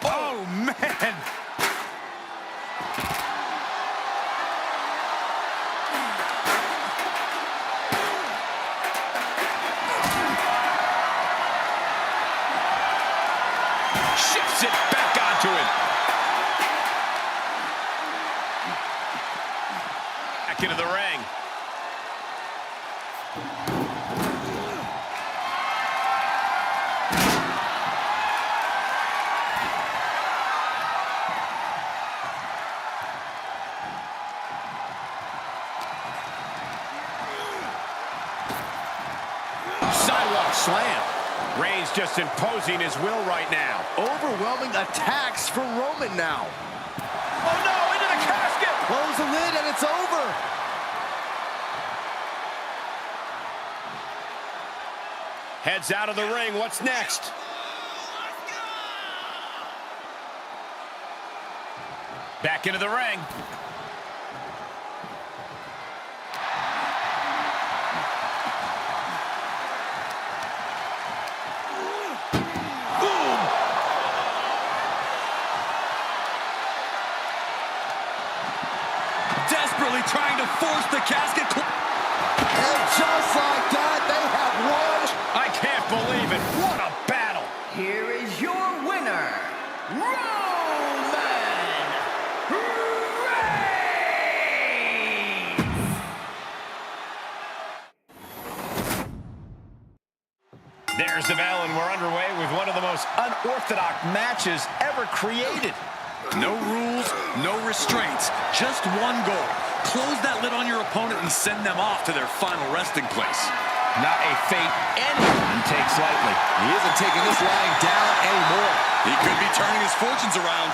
Oh, man. back into the ring. Sidewalk slam. Reigns just imposing his will right now. Overwhelming attacks from Roman now. Oh no, into the casket! Close the lid and it's over. Heads out of the ring, what's next? Back into the ring. Desperately trying to force the casket. And just like that, they have won. I can't believe it. What a battle. Here is your winner, Roman Reigns! There's the bell, and we're underway with one of the most unorthodox matches ever created. No rules, no restraints, just one goal. Close that lid on your opponent and send them off to their final resting place. Not a fate anyone takes lightly. He isn't taking this lying down anymore. He could be turning his fortunes around.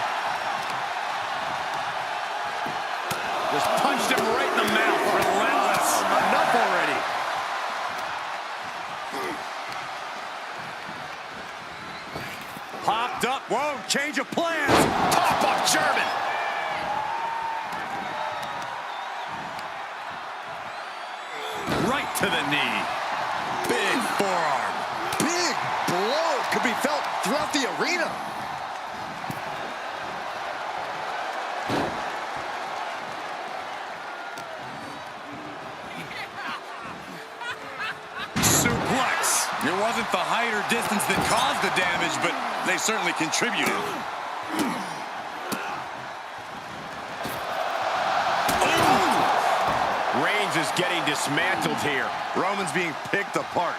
Just punched him right in the mouth. Relentless. Enough already. Popped up. Whoa, change of plans. Pop up German. Right to the knee. Big forearm. Big blow could be felt throughout the arena. Suplex. It wasn't the height or distance that caused the damage, but they certainly contributed. Reigns is getting dismantled here. Roman's being picked apart.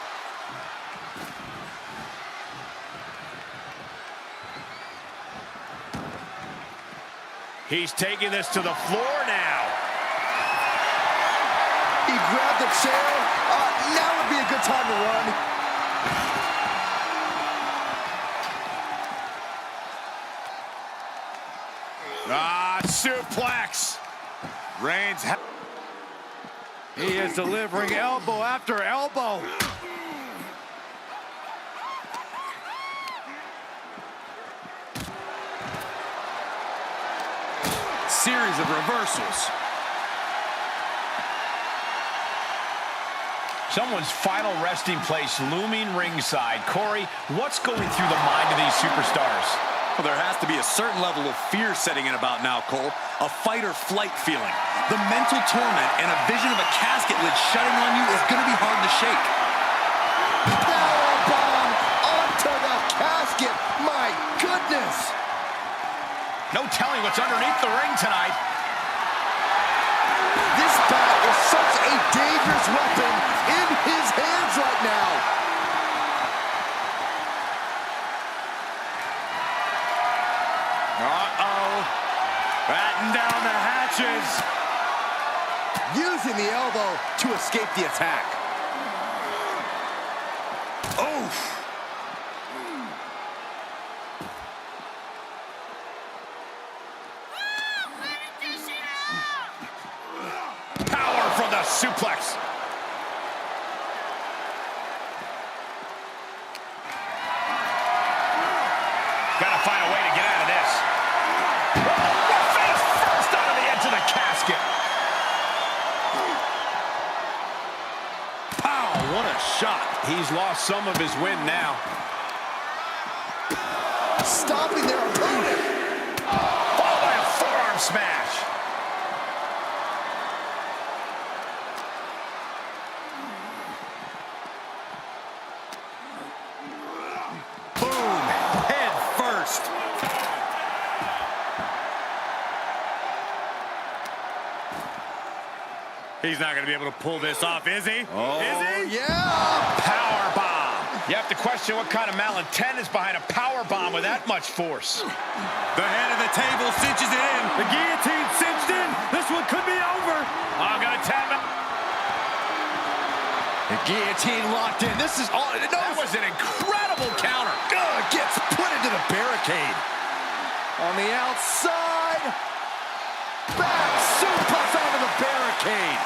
He's taking this to the floor now. He grabbed the chair. Now would be a good time to run. Suplex. Reigns. He is delivering elbow after elbow. Series of reversals. Someone's final resting place looming ringside. Corey, what's going through the mind of these superstars? Well, there has to be a certain level of fear setting in about now, Cole. A fight or flight feeling. The mental torment and a vision of a casket lid shutting on you is going to be hard to shake. Powerbomb onto the casket. My goodness. No telling what's underneath the ring tonight. This bat is such a dangerous weapon in his hands right now. Uh-oh. Batten down the hatches. Using the elbow to escape the attack. Oof. Power from the suplex. Gotta find a way to get out of this. Face first out of the edge of the casket. Pow, what a shot. He's lost some of his wind now. Stopping their opponent. Followed by a forearm smash. Boom, head first. He's not going to be able to pull this off, is he? Oh, is he? yeah! Power bomb. You have to question what kind of malintent is behind a power bomb with that much force. The head of the table cinches it in. The guillotine cinched in. This one could be over. I'm going to tap it. The guillotine locked in. This is all. No, That was an incredible counter. gets put into the barricade. On the outside. Back suplex onto the barricade.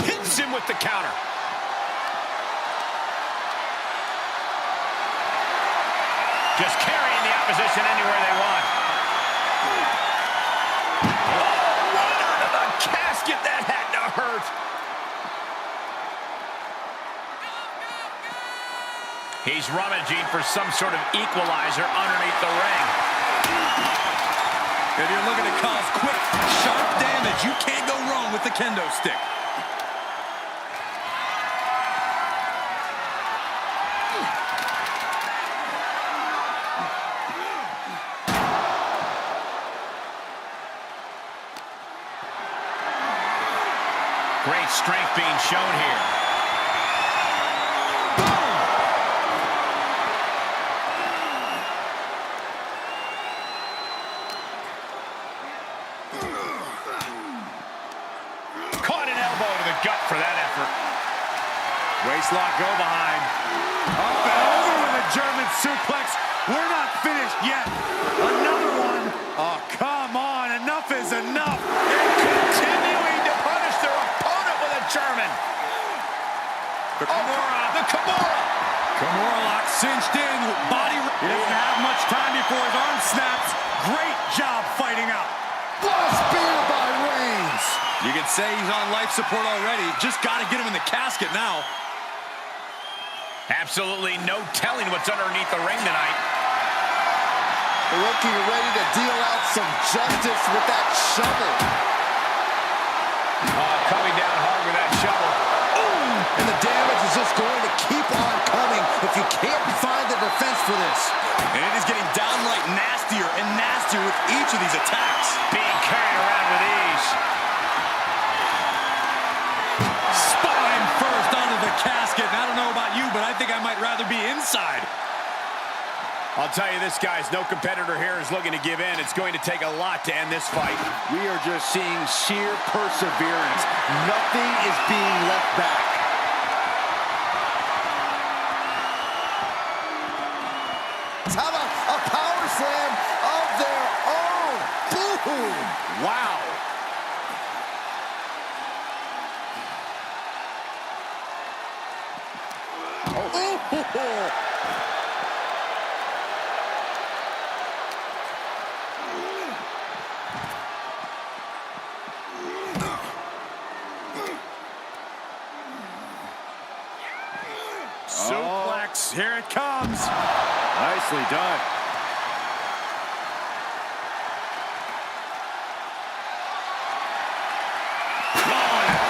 Hits him with the counter. Just carrying the opposition anywhere they want. Oh, right onto the casket. That had to hurt. He's rummaging for some sort of equalizer underneath the ring. If you're looking to cause quick, sharp damage, you can't go wrong with the kendo stick. Great strength being shown here. Caught an elbow to the gut for that effort. Waistlock go behind. Up and over with a German suplex. We're not finished yet. Another one. Oh, come on. Enough is enough. Continuing to punish their opponent with a German. The Kimura. The Kimura. Kimura lock cinched in. Body. He doesn't have much time before his arm snaps. Great job fighting out. What a spear by Reigns. You can say he's on life support already. Just got to get him in the casket now. Absolutely no telling what's underneath the ring tonight. The rookie ready to deal out some justice with that shovel. Coming down hard with that shovel. And the damage is just going to keep on coming if you can't find the defense for this. And it is getting downright nastier and nastier with each of these attacks. Being carried around with ease. Spine first onto the casket. And I don't know about you, but I think I might rather be inside. I'll tell you this, guys, no competitor here is looking to give in. It's going to take a lot to end this fight. We are just seeing sheer perseverance. Nothing is being left back. How about a power slam of their own? Boom! Wow. Oh. Suplex. Here it comes. Nicely done.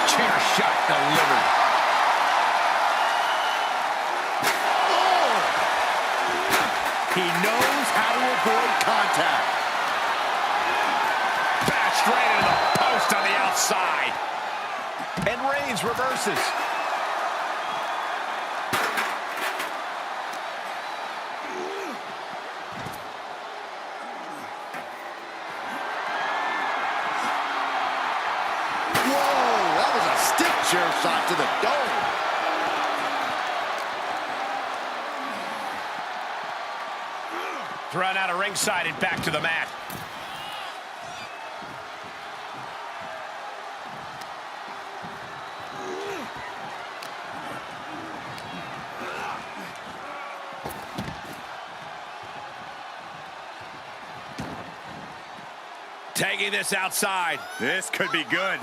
Chair shot delivered. He knows how to avoid contact. Bashed right into the post on the outside. And Reigns reverses. Whoa, that was a stick chair shot to the dome. Thrown out of ringside and back to the mat. Taking this outside. This could be good.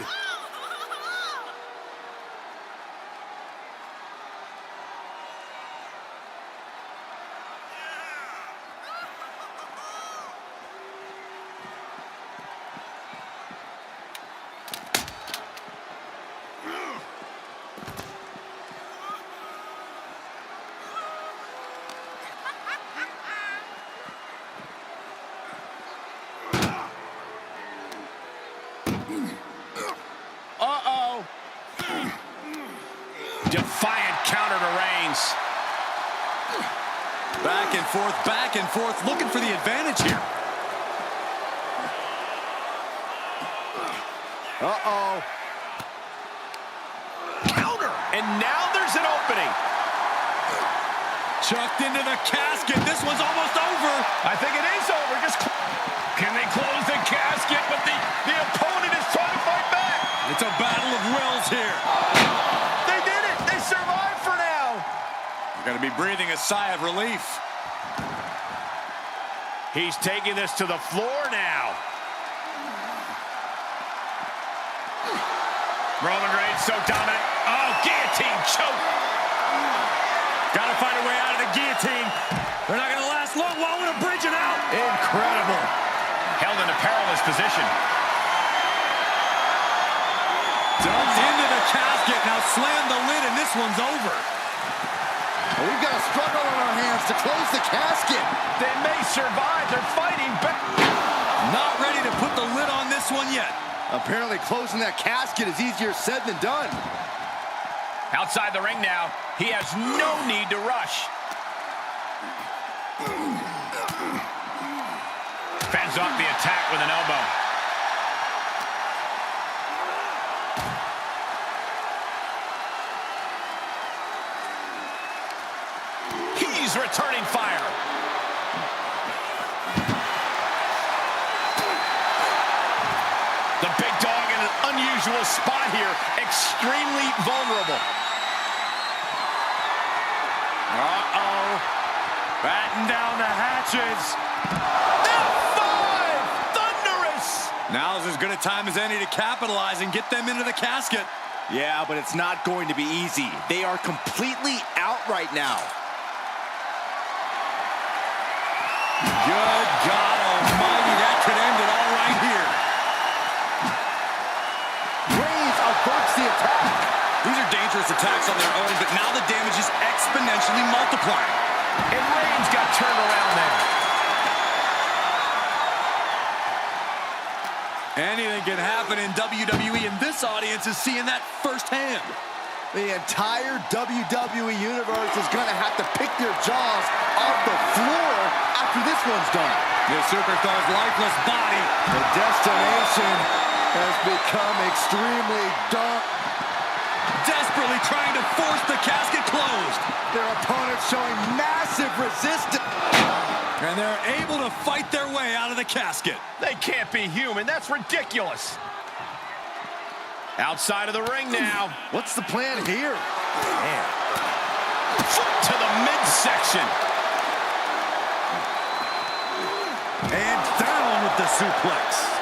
Defiant counter to Reigns. Back and forth, looking for the advantage here. Uh-oh. Counter. And now there's an opening. Chucked into the casket. This one's almost over. I think it is over. Can they close the casket? But the opponent is trying to fight back. It's a battle of wills here. They did it. They survived for now. You're going to be breathing a sigh of relief. He's taking this to the floor now. Roman Reigns so dominant. Oh, guillotine choke. Got to find a way out of the guillotine. They're not going to last long. While we're bridging out. Incredible. Held in a perilous position. Dumped into the casket. Now slam the lid, and this one's over. Well, we've got a struggle on our hands to close the casket. They may survive. They're fighting back. Not ready to put the lid on this one yet. Apparently closing that casket is easier said than done. Outside the ring now. He has no need to rush. Fends off the attack with an elbow. He's returning fire. The big dog in an unusual spot here. Extremely vulnerable. Uh-oh. Batten down the hatches. F5! Thunderous! Now's as good a time as any to capitalize and get them into the casket. Yeah, but it's not going to be easy. They are completely out right now. Good God almighty, that could end it all right here. Reigns averts the attack. These are dangerous attacks on their own, but now the damage is exponentially multiplying. And Reigns got turned around there. Anything can happen in WWE, and this audience is seeing that firsthand. The entire WWE Universe is going to have to pick their jaws off the floor after this one's done. The superstar's lifeless body. The destination has become extremely dark. Desperately trying to force the casket closed. Their opponent showing massive resistance. And they're able to fight their way out of the casket. They can't be human. That's ridiculous. Outside of the ring now. What's the plan here? Man. Foot to the midsection. And down with the suplex.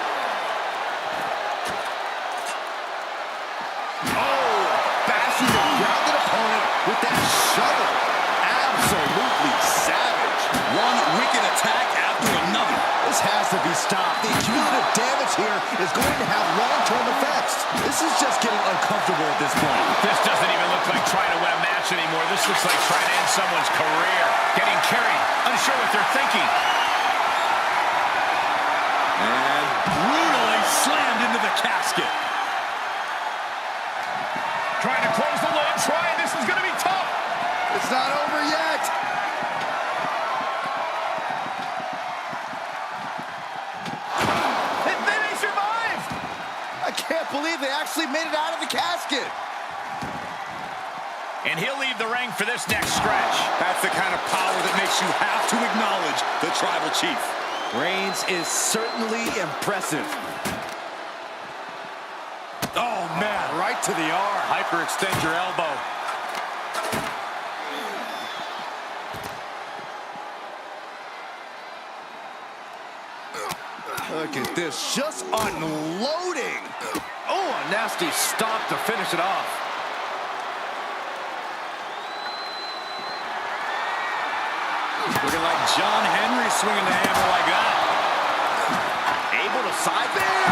Oh, bashing the grounded opponent with that shovel. Absolutely savage. One wicked attack after another. This has to be stopped. The cumulative damage here is going to have long-term effects. This is just getting uncomfortable at this point. This doesn't even look like trying to win a match anymore. This looks like trying to end someone's career. Getting carried, unsure what they're thinking. And brutally slammed into the casket. Trying to close the lid. This is going to be tough. It's not over yet. They may survive. I can't believe they actually made it out of the casket. And he'll leave the ring for this next stretch. That's the kind of power that makes you have to acknowledge the Tribal Chief. Reigns is certainly impressive. Oh, man, right to the arm. Hyperextend your elbow. Look at this, just unloading. Oh, a nasty stop to finish it off. Looking like John Henry swinging the hammer like that. Able to side there.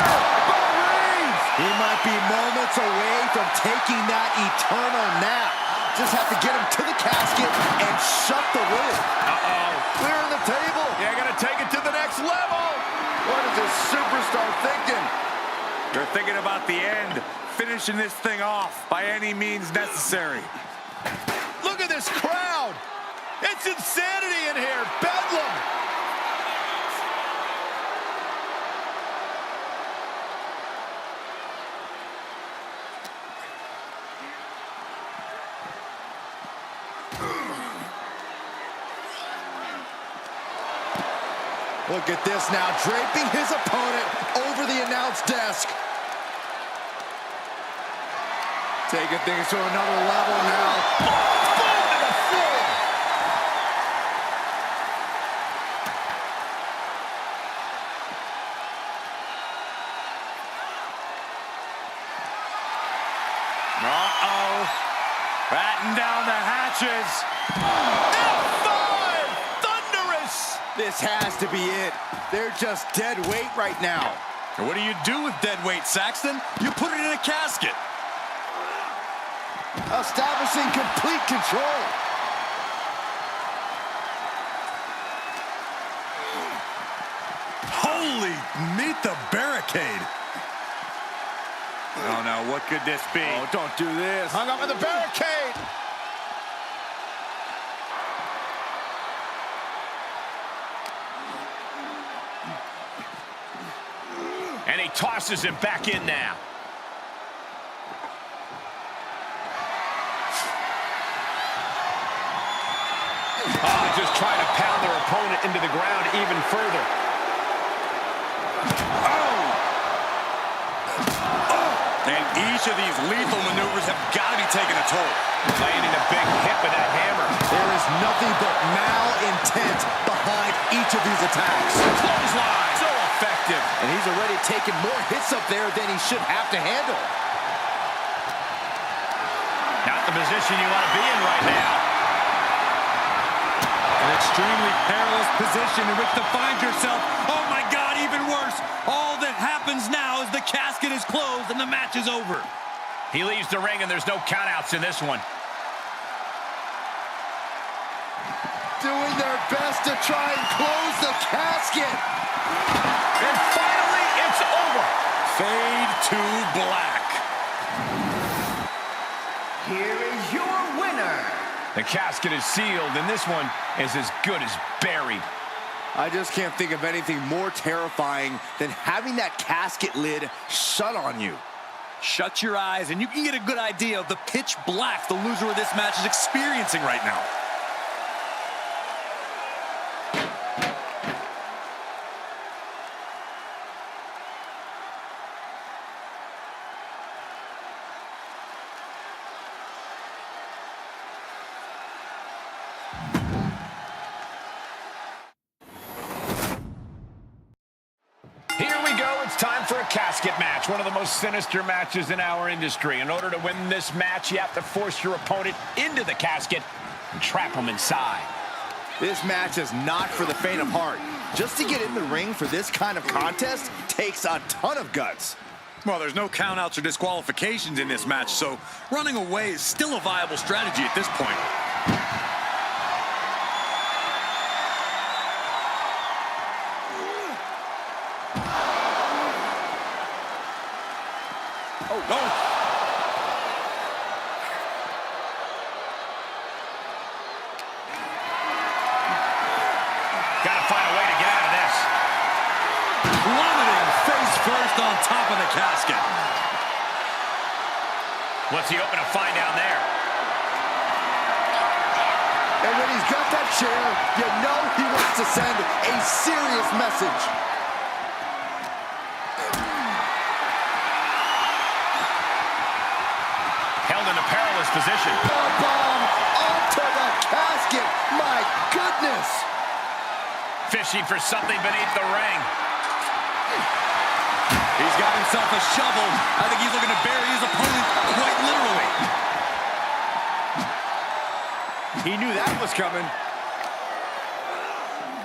By Reigns. He might be moments away from taking that eternal nap. Just have to get him to the casket and shut the lid. Uh-oh. Clearing the table. Yeah, got to take it to the next level. What is this superstar thinking? They're thinking about the end, finishing this thing off by any means necessary. this crowd. It's insanity in here. Bedlam. Look at this now, draping his opponent over the announce desk. Taking things to another level now. Boom to the floor. Uh-oh. Batten down the hatches. F5! Thunderous! This has to be it. They're just dead weight right now. And what do you do with dead weight, Saxton? You put it in a casket. Establishing complete control. Holy, meet the barricade. Oh, no, what could this be? Oh, don't do this. Hung up in the barricade. And he tosses him back in now. Oh, just trying to pound their opponent into the ground even further. And each of these lethal maneuvers have got to be taking a toll. Landing a big hit with that hammer. There is nothing but malintent behind each of these attacks. Clothesline. So effective. And he's already taken more hits up there than he should have to handle. Not the position you want to be in right now. An extremely perilous position in which to find yourself. Oh, my God, even worse. All that happens now is the casket is closed and the match is over. He leaves the ring and there's no countouts in this one. Doing their best to try and close the casket. And finally, it's over. Fade to black. Here is your winner. The casket is sealed, and this one is as good as buried. I just can't think of anything more terrifying than having that casket lid shut on you. Shut your eyes and you can get a good idea of the pitch black the loser of this match is experiencing right now. Here we go. It's time for a casket match, one of the most sinister matches in our industry. In order to win this match, you have to force your opponent into the casket and trap him inside. This match is not for the faint of heart. Just to get in the ring for this kind of contest takes a ton of guts. Well, there's no countouts or disqualifications in this match, so running away is still a viable strategy at this point. Oh, no. Gotta find a way to get out of this. Plummeting face first on top of the casket. What's he hoping to find down there? And when he's got that chair, you know he wants to send a serious message. Held in a perilous position. A bomb onto the casket. My goodness. Fishing for something beneath the ring. He's got himself a shovel. I think he's looking to bury his opponent quite literally. He knew that was coming.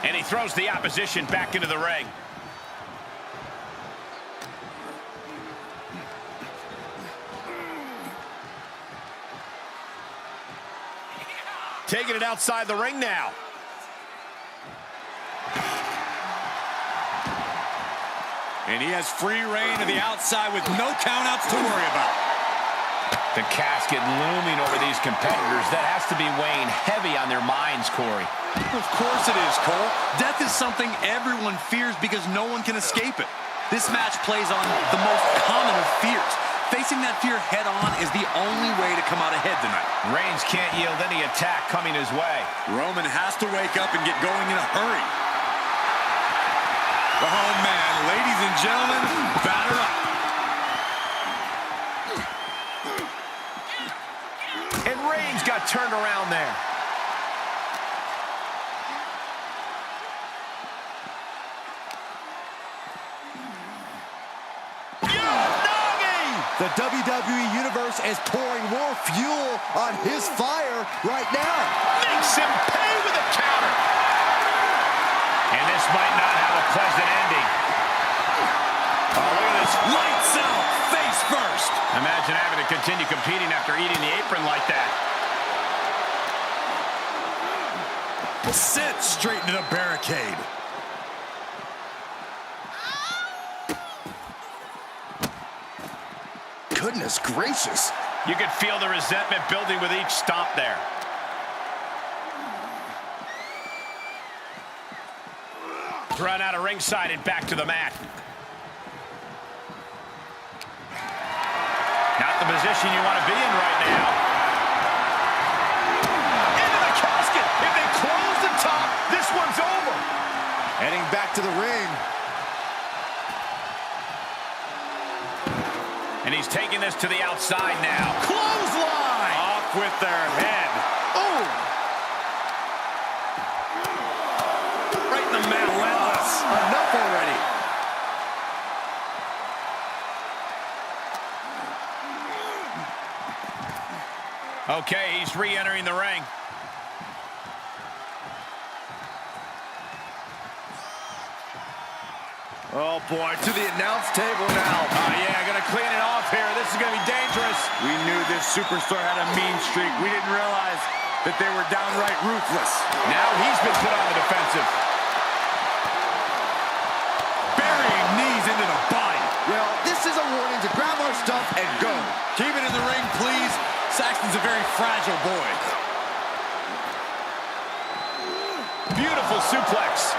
And he throws the opposition back into the ring. Taking it outside the ring now. And he has free reign to the outside with no countouts to worry about. The casket looming over these competitors. That has to be weighing heavy on their minds, Corey. Of course it is, Cole. Death is something everyone fears because no one can escape it. This match plays on the most common of fears. Facing that fear head-on is the only way to come out ahead tonight. Reigns can't yield any attack coming his way. Roman has to wake up and get going in a hurry. Oh, man. Ladies and gentlemen, batter up. And Reigns got turned around there. The WWE Universe is pouring more fuel on his fire right now. Makes him pay with a counter. And this might not have a pleasant ending. Oh, look at this. Lights out, face first. Imagine having to continue competing after eating the apron like that. Sit straight into the barricade. Goodness gracious. You could feel the resentment building with each stomp there. Run out of ringside and back to the mat. Not the position you want to be in right now. Into the casket. If they close the top, this one's over. Heading back to the ring. And he's taking this to the outside now. Clothesline! Off with their head. Oh! Right in the mat, relentless. Enough already. Okay, he's re-entering the ring. Oh, boy, to the announce table now. Oh, yeah, gonna clean it off here. This is gonna be dangerous. We knew this superstar had a mean streak. We didn't realize that they were downright ruthless. Now he's been put on the defensive. Burying knees into the body. Well, this is a warning to grab our stuff and go. Keep it in the ring, please. Saxton's a very fragile boy. Beautiful suplex.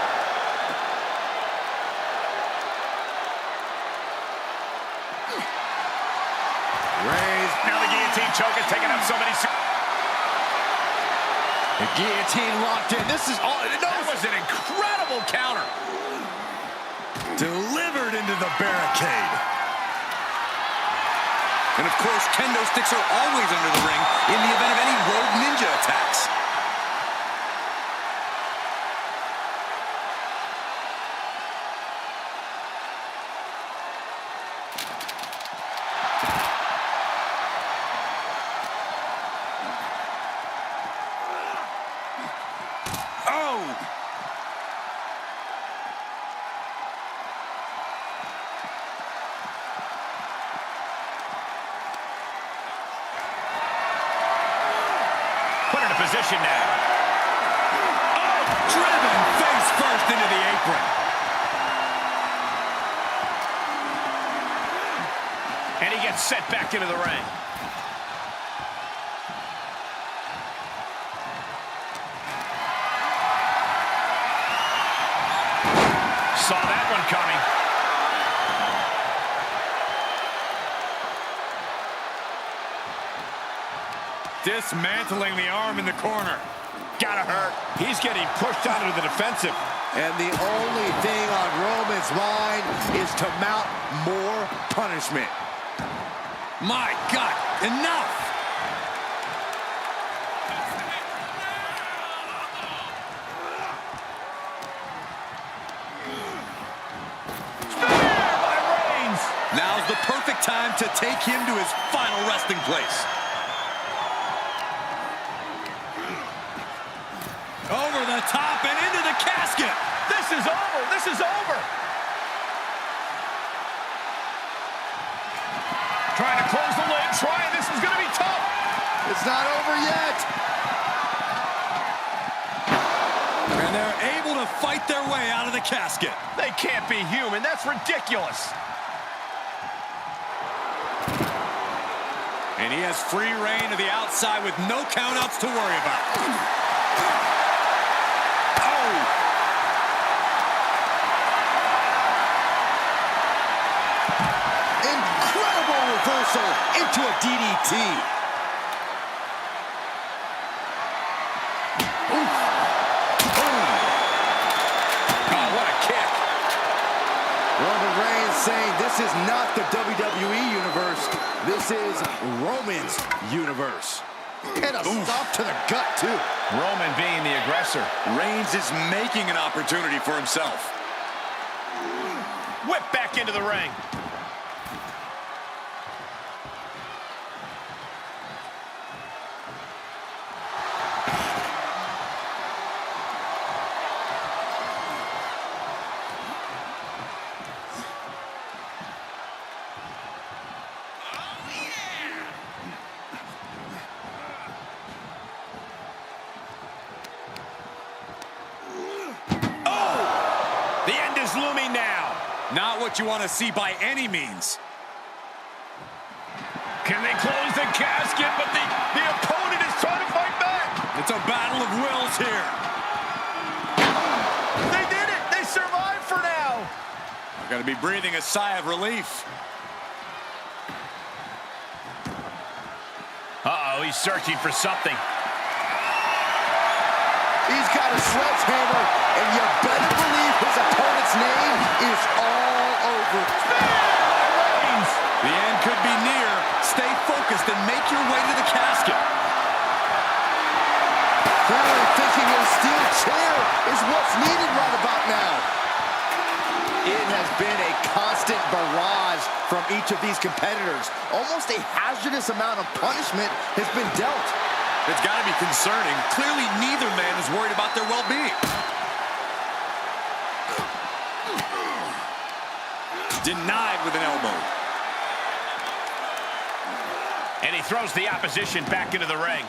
Reigns. Now the guillotine choke is taking up so many. The guillotine locked in. This is all. That was an incredible counter. Delivered into the barricade. And of course, kendo sticks are always under the ring in the event of any rogue ninja attacks. Position now. Oh, driven face first into the apron. And he gets set back into the ring. Saw that one coming. Dismantling the arm in the corner. Gotta hurt. He's getting pushed out into the defensive. And the only thing on Roman's mind is to mount more punishment. My God, enough! Now's the perfect time to take him to his final resting place. Over the top and into the casket. This is over. This is over. Trying to close the lid. Trying. This is going to be tough. It's not over yet. And they're able to fight their way out of the casket. They can't be human. That's ridiculous. And he has free reign to the outside with no countouts to worry about. Oh! Incredible reversal into a DDT. Oof. Boom. Oh, what a kick. Roman Reigns saying this is not the WWE Universe. This is Roman's universe. And a stop to the gut, too. Roman being the aggressor. Reigns is making an opportunity for himself. Whip back into the ring. The end is looming now. Not what you want to see by any means. Can they close the casket? But the opponent is trying to fight back. It's a battle of wills here. They did it. They survived for now. I've got to be breathing a sigh of relief. Uh-oh, he's searching for something. He's got a sledgehammer, and you better believe his opponent's name is all over. The end could be near. Stay focused and make your way to the casket. Clearly thinking a steel chair is what's needed right about now. It has been a constant barrage from each of these competitors. Almost a hazardous amount of punishment has been dealt. It's got to be concerning. Clearly, neither man is worried about their well-being. Denied with an elbow. And he throws the opposition back into the ring.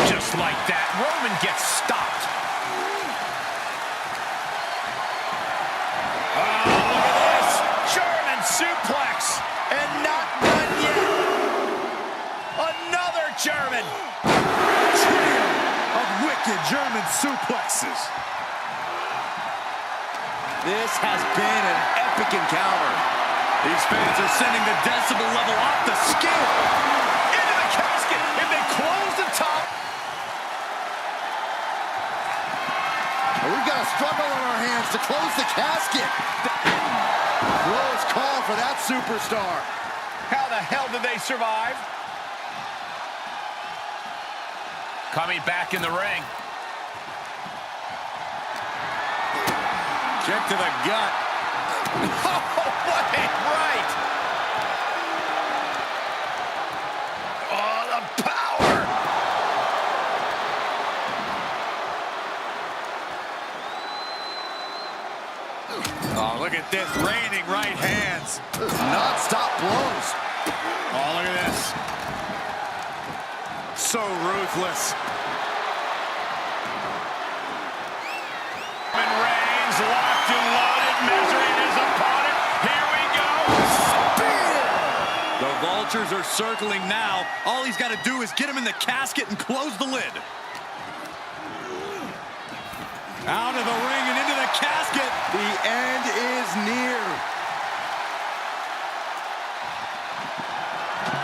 Just like that, Roman gets stopped. Oh, look at this. German suplex. And not done yet. Another German. Trio of wicked German suplexes. This has been an epic encounter. These fans are sending the decibel level off the scale. Into the casket. If they close the top. We've got a struggle on our hands to close the casket. Close call for that superstar. How the hell did they survive? Coming back in the ring. Kick to the gut. Oh, what a right! Oh, the power! Oh, look at this. Raining right hands. Non-stop blows. Oh, look at this. So ruthless. Roman Reigns locked and loaded, measuring his opponent. Here we go. Spear! The vultures are circling now. All he's got to do is get him in the casket and close the lid. Out of the ring and into the casket. The end is near.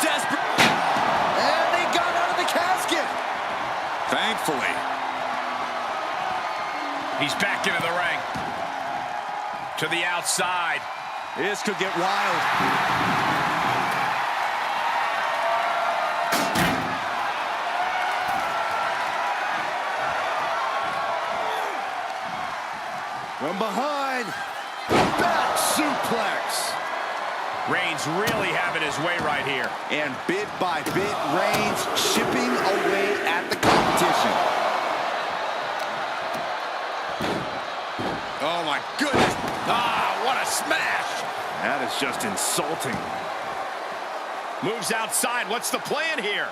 Desperate. And they got out of the casket. Thankfully. He's back into the ring. To the outside. This could get wild. From behind, back suplex. Reigns really having his way right here. And bit by bit, Reigns chipping away at the competition. Oh, my goodness. Ah, what a smash. That is just insulting. Moves outside. What's the plan here?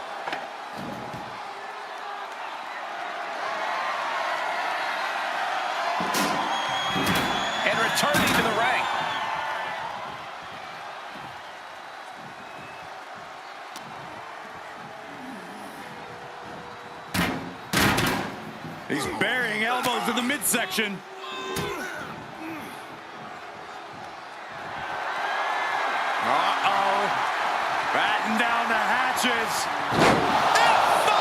And returning to the ring. He's burying elbows in the midsection. Uh-oh. Batten down the hatches. F5!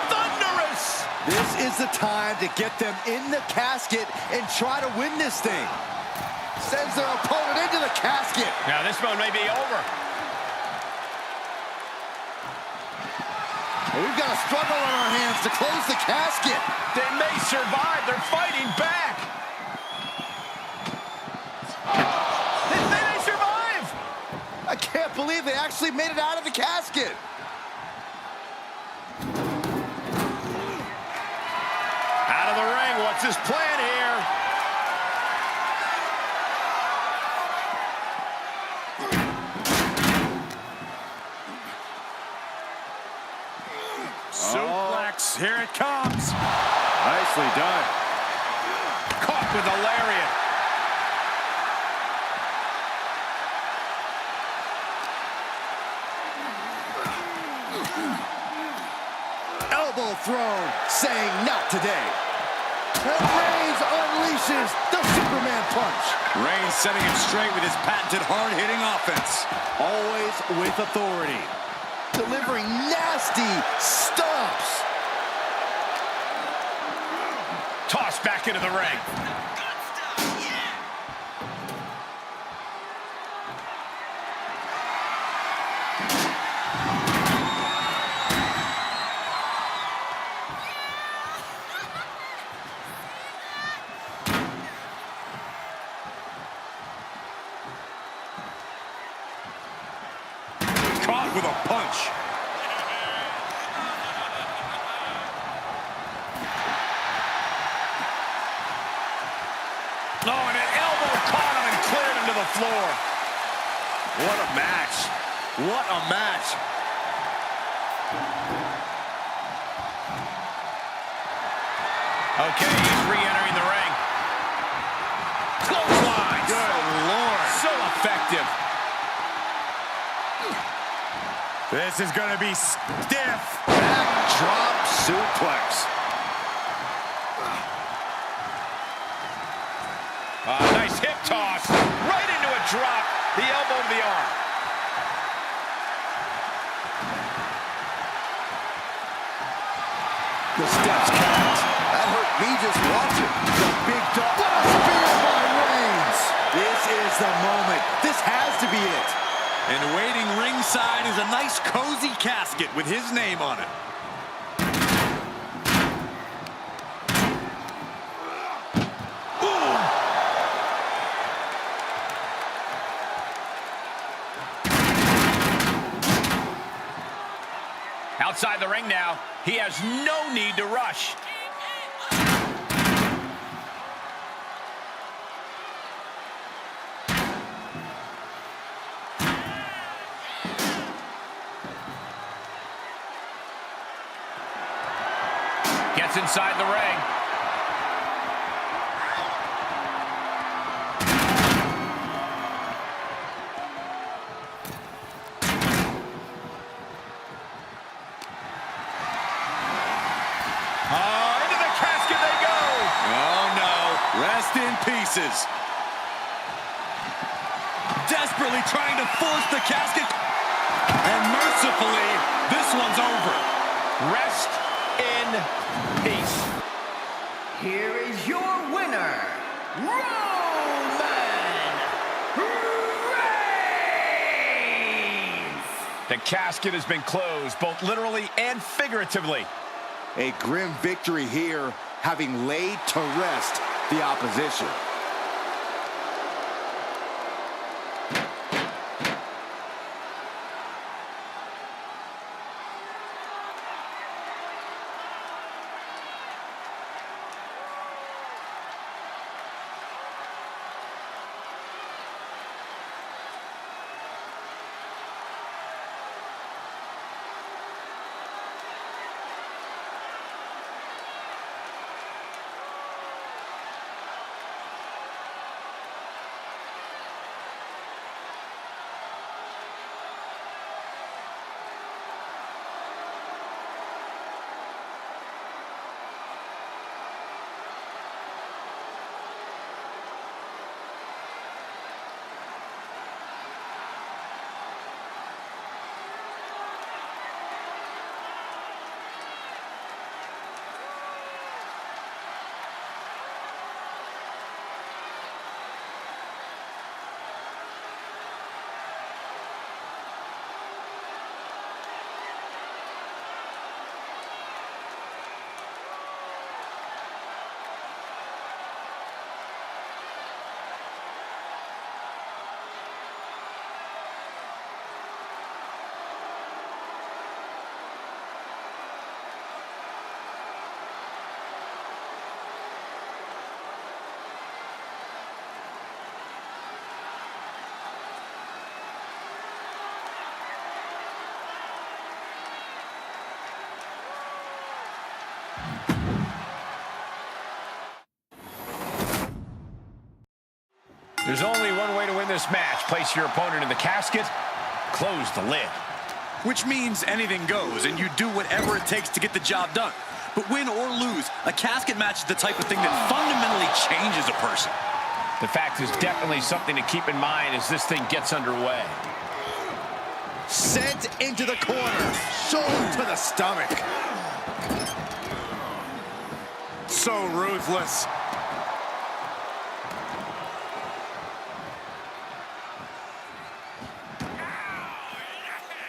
Thunderous! This is the time to get them in the casket and try to win this thing. Sends their opponent into the casket. Now this one may be over. We've got a struggle on our hands to close the casket. They may survive. They're fighting back. They may survive. I can't believe they actually made it out of the casket. Out of the ring. What's his plan here? Suplex, here it comes. Nicely done. Caught with a lariat. Elbow thrown, saying not today. And Reigns unleashes the Superman punch. Reigns setting him straight with his patented hard-hitting offense. Always with authority. Delivering nasty stomps. Tossed back into the ring. Caught with a punch. Oh, and an elbow caught him and cleared him to the floor. What a match. What a match. Okay, he's re-entering the ring. Clothesline. Good Lord. So effective. This is going to be stiff. Backdrop suplex. Nice hip toss. Right into a drop. The elbow to the arm. The steps count. That hurt me just watching. The big dog. What a spear by Reigns. This is the moment. This has to be it. And waiting ringside is a nice cozy casket with his name on it. Outside the ring now. He has no need to rush. Gets inside the ring. Into the casket they go. Oh, no. Rest in pieces. Desperately trying to force the casket. And mercifully, this one's over. Rest in peace. Here is your winner, Roman Reigns! The casket has been closed, both literally and figuratively. A grim victory here, having laid to rest the opposition. There's only one way to win this match. Place your opponent in the casket, close the lid. Which means anything goes, and you do whatever it takes to get the job done. But win or lose, a casket match is the type of thing that fundamentally changes a person. The fact is definitely something to keep in mind as this thing gets underway. Sent into the corner, shoulder to the stomach. So ruthless.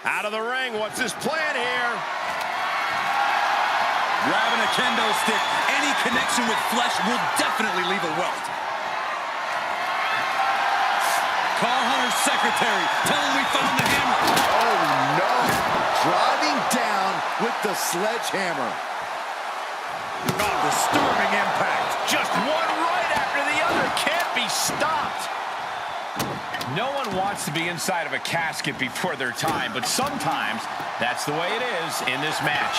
Out of the ring, what's his plan here? Grabbing a kendo stick, any connection with flesh will definitely leave a welt. Call Hunter's secretary, tell him we found the hammer. Oh no, driving down with the sledgehammer. Oh, disturbing impact. Just one right after the other. Can't be stopped. No one wants to be inside of a casket before their time, but sometimes that's the way it is in this match.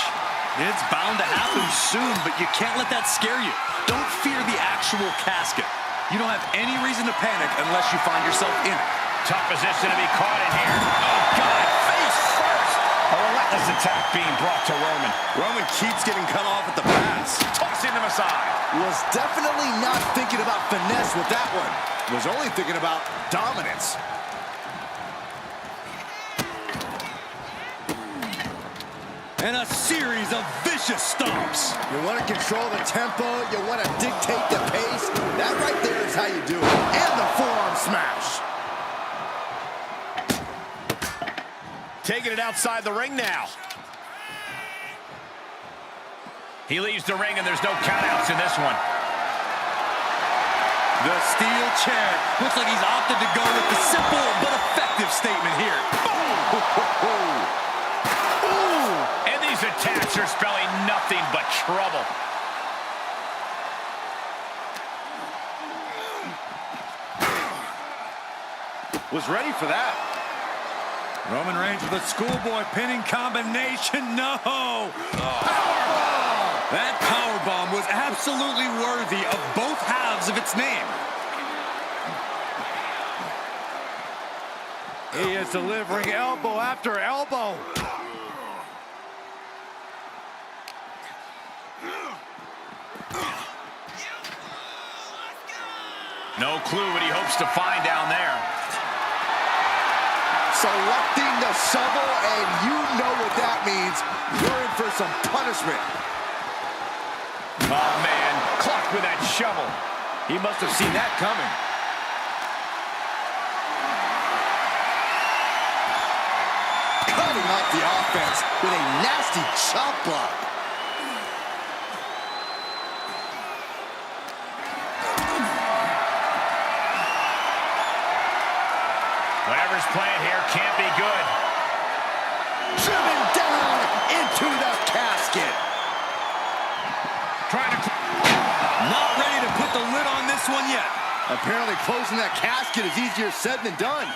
It's bound to happen soon, but you can't let that scare you. Don't fear the actual casket. You don't have any reason to panic unless you find yourself in it. Tough position to be caught in here. Oh, God, face first. A relentless attack being brought to Roman. Roman keeps getting cut off at the pass. Tossing him aside. Was definitely not thinking about finesse with that one. Was only thinking about dominance. And a series of vicious stomps. You want to control the tempo, you want to dictate the pace. That right there is how you do it. And the forearm smash. Taking it outside the ring now. He leaves the ring and there's no countouts in this one. The steel chair. Looks like he's opted to go with the simple but effective statement here. And these attacks are spelling nothing but trouble. Was ready for that. Roman Reigns with a schoolboy pinning combination. No. Powerbomb! That powerbomb was absolutely worthy of both halves of its name. He is delivering elbow after elbow. No clue what he hopes to find down there. Selecting the shovel, and you know what that means. You're in for some punishment. Oh, man. Clocked with that shovel. He must have seen that coming. Cutting off the offense with a nasty chop block. Whatever's playing here can't be good. Driven down into the casket. Trying to... Not ready to put the lid on this one yet. Apparently closing that casket is easier said than done.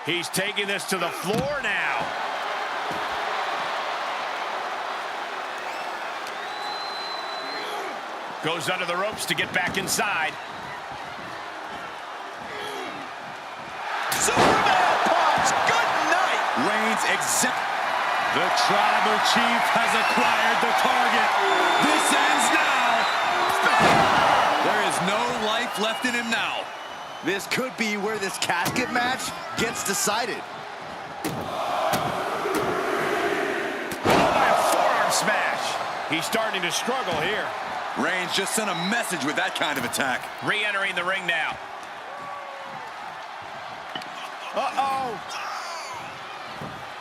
He's taking this to the floor now. Goes under the ropes to get back inside. Superman punch! Good night! Reigns exempt. The tribal chief has acquired the target. This ends now. There is no life left in him now. This could be where this casket match gets decided. By a forearm smash. He's starting to struggle here. Reigns just sent a message with that kind of attack. Re-entering the ring now. Uh-oh.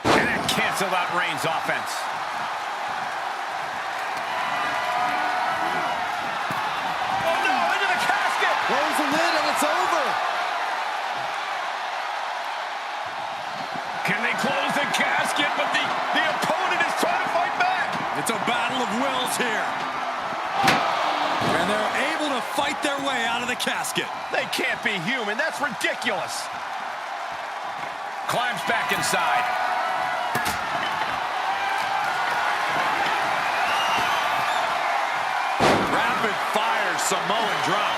And that canceled out Reigns' offense. Oh, no, into the casket. Close the lid and it's over. Can they close the casket? But the opponent is trying to fight back. It's a battle of wills here. And they're able to fight their way out of the casket. They can't be human. That's ridiculous. Climbs back inside. Rapid fire Samoan drop.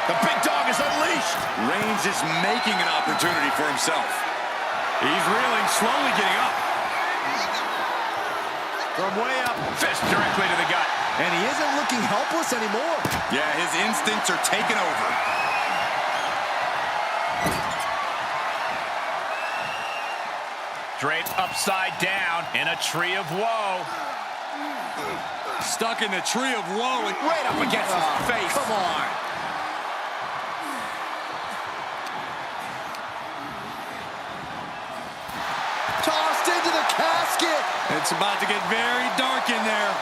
The big dog is is unleashed. Reigns is making an opportunity for himself. He's reeling, slowly getting up. From way up. Fist directly to the gut. And he isn't looking helpless anymore. Yeah, his instincts are taking over. Draped upside down in a tree of woe. Stuck in the tree of woe and right up against his face. Come on. Tossed into the casket. It's about to get very dark in there.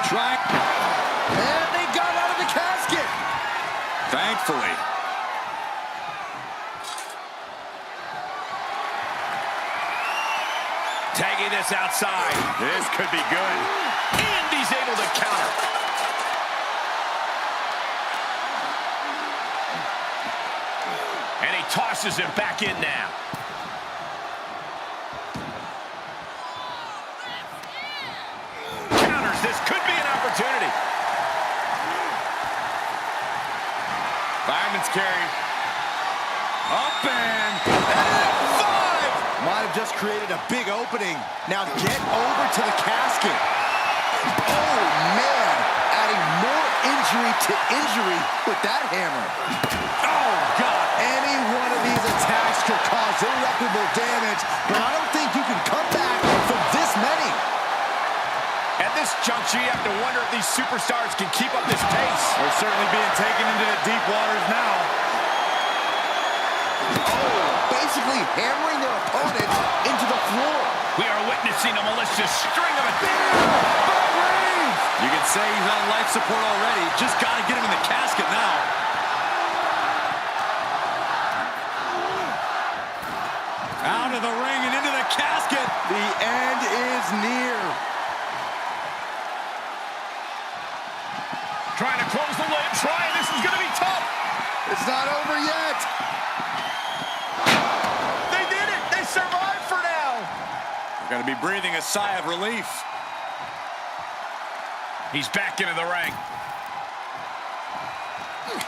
Track. And they got out of the casket. Thankfully. Tagging this outside. This could be good. And he's able to counter. And he tosses it back in now. Counters. This could be an opportunity. Fireman's carry. Up and... Might have just created a big opening. Now get over to the casket. Oh, man. Adding more injury to injury with that hammer. Oh, God. Any one of these attacks could cause irreparable damage, but I don't think you can come back from this many. At this juncture, you have to wonder if these superstars can keep up this pace. They're certainly being taken into the deep waters now. Basically hammering their opponent into the floor. We are witnessing a malicious string of attacks. You can say he's on life support already. Just got to get him in the casket now. Out of the ring and into the casket. The end is near. Trying to close the lid. This is going to be tough. It's not over yet. They did it. They survived for now. They're going to be breathing a sigh of relief. He's back into the ring.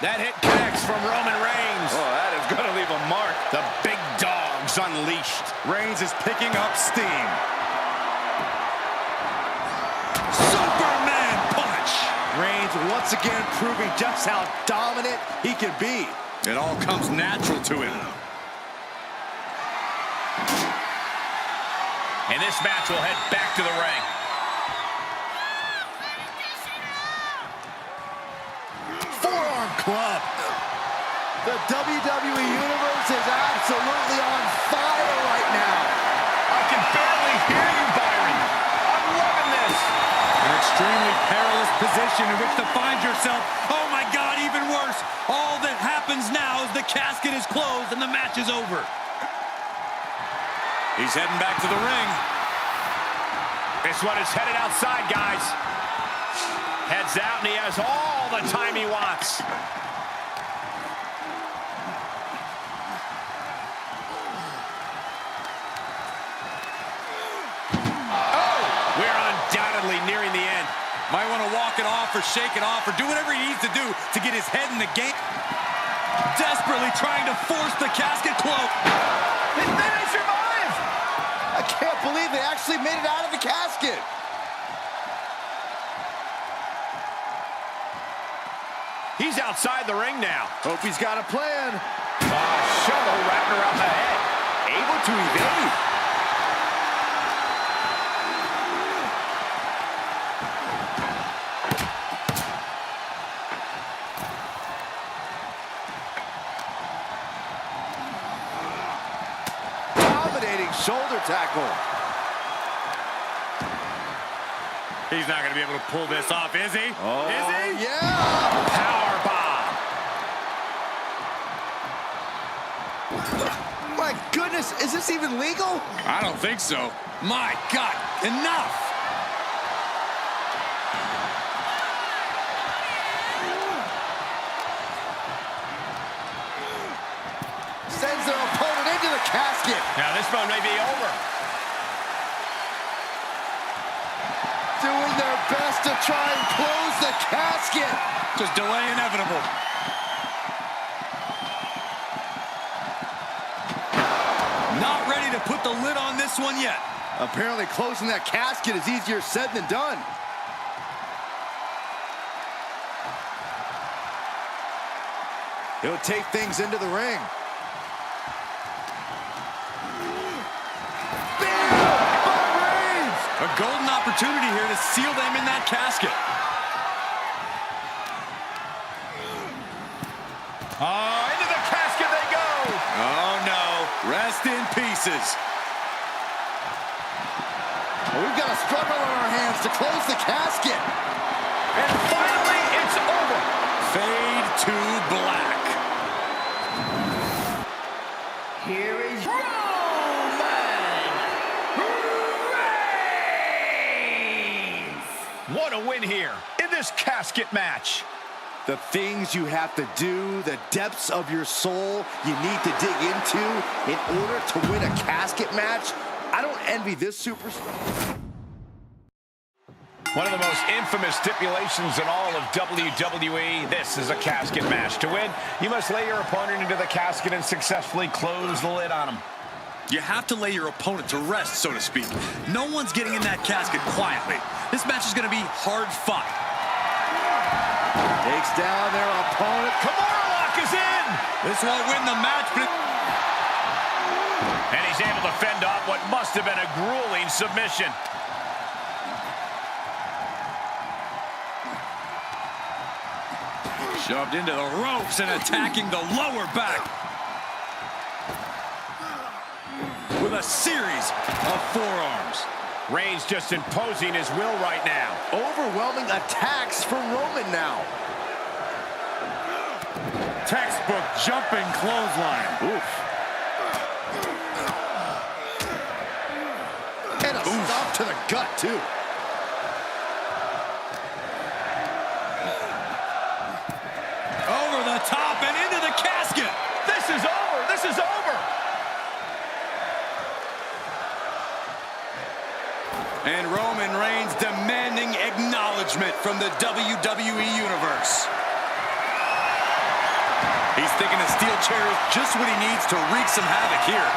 That hit connects from Roman Reigns. Oh, that is going to leave a mark. The big dog's unleashed. Reigns is picking up steam. Superman punch. Reigns once again proving just how dominant he can be. It all comes natural to him. And this match will head back to the ring. Forearm club. The WWE Universe is absolutely on fire right now. I can barely hear you, Byron. I'm loving this. An extremely perilous position in which to find yourself. Oh, my God, even worse. All that happens now is the casket is closed and the match is over. He's heading back to the ring. This one is headed outside, guys. Heads out, and he has all the time he wants. Oh! We're undoubtedly nearing the end. Might want to walk it off or shake it off or do whatever he needs to do to get his head in the game. Desperately trying to force the casket closed. Then they survive! I can't believe they actually made it out of the casket. He's outside the ring now. Hope he's got a plan. Shovel wrapped around the head. Able to evade. Dominating shoulder tackle. He's not going to be able to pull this off, is he? Oh, is he? Yeah. Power bomb. My goodness, is this even legal? I don't think so. My God, enough! Sends their opponent into the casket. Now this one may be over. Doing their best to to try and close the casket. Just delay inevitable. Not ready to put the lid on this one yet. Apparently closing that casket is easier said than done. He'll take things into the ring. A golden opportunity here to seal them in that casket. Oh, into the casket they go. Oh, no. Rest in pieces. Well, we've got a struggle on our hands to close the casket. And finally, it's over. Fade to black. Here is Roman Reigns! What a win here in this casket match. The things you have to do, the depths of your soul you need to dig into in order to win a casket match. I don't envy this superstar. One of the most infamous stipulations in all of WWE. This is a casket match. To win, you must lay your opponent into the casket and successfully close the lid on him. You have to lay your opponent to rest, so to speak. No one's getting in that casket quietly. This match is going to be hard fought. Takes down their opponent. Kimura lock is in. This won't win the match, but And he's able to fend off what must have been a grueling submission. shoved into the ropes and attacking the lower back with a series of forearms. Reigns just imposing his will right now. Overwhelming attacks from Roman now. Textbook jumping clothesline. Oof. And a stop to the gut, too. Over the top and into the casket. This is over. This is over. And Roman Reigns demanding acknowledgement from the WWE Universe. He's thinking a steel chair is just what he needs to wreak some havoc here.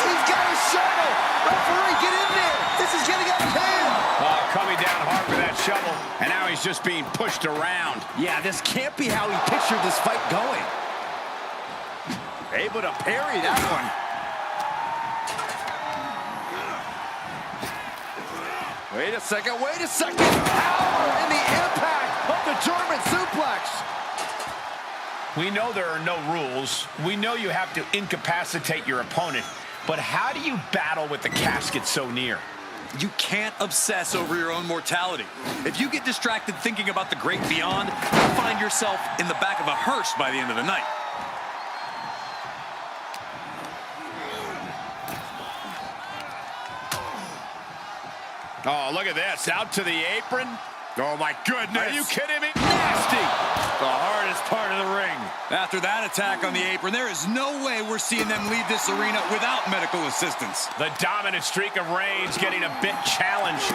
He's got a shovel. Referee, get in there. This is getting out of hand. Oh, coming down hard with that shovel, and now he's just being pushed around. Yeah, this can't be how he pictured this fight going. Able to parry that one. Wait a second, wait a second. Power in the impact of the German suplex. We know there are no rules. We know you have to incapacitate your opponent. But how do you battle with the casket so near? You can't obsess over your own mortality. If you get distracted thinking about the great beyond, you'll find yourself in the back of a hearse by the end of the night. Oh, look at this. Out to the apron. Oh, my goodness. Are you kidding me? Nasty! The hardest part of the ring. After that attack on the apron, there is no way we're seeing them leave this arena without medical assistance. The dominant streak of Reigns getting a bit challenged.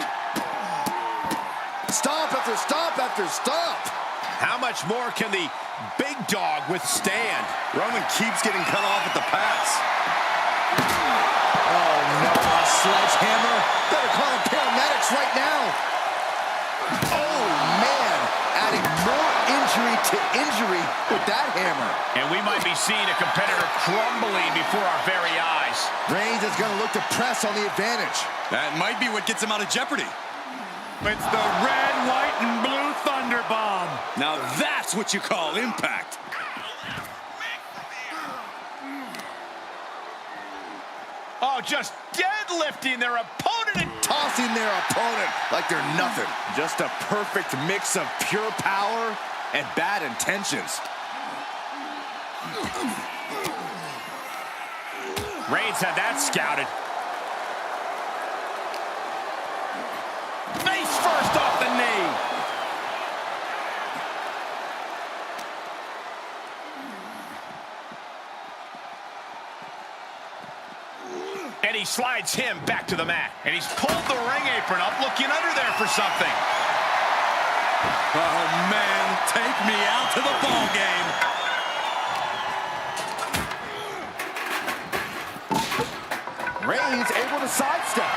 Stomp after stomp after stomp. How much more can the big dog withstand? Roman keeps getting cut off at the pass. Oh, no, a sledgehammer. Better call him paramedics right now. Oh, man, adding more injury to injury with that hammer. And we might be seeing a competitor crumbling before our very eyes. Reigns is going to look to press on the advantage. That might be what gets him out of jeopardy. It's the red, white, and blue Thunder Bomb. Now that's what you call impact. Oh, just deadlifting their opponent and Tossing their opponent like they're nothing. Just a perfect mix of pure power and bad intentions. Reigns had that scouted. Face first off the knee. And he he slides him back to the mat. And he's pulled the ring apron up, looking under there for something. Oh, man, take me out to the ball game. Reigns able to sidestep.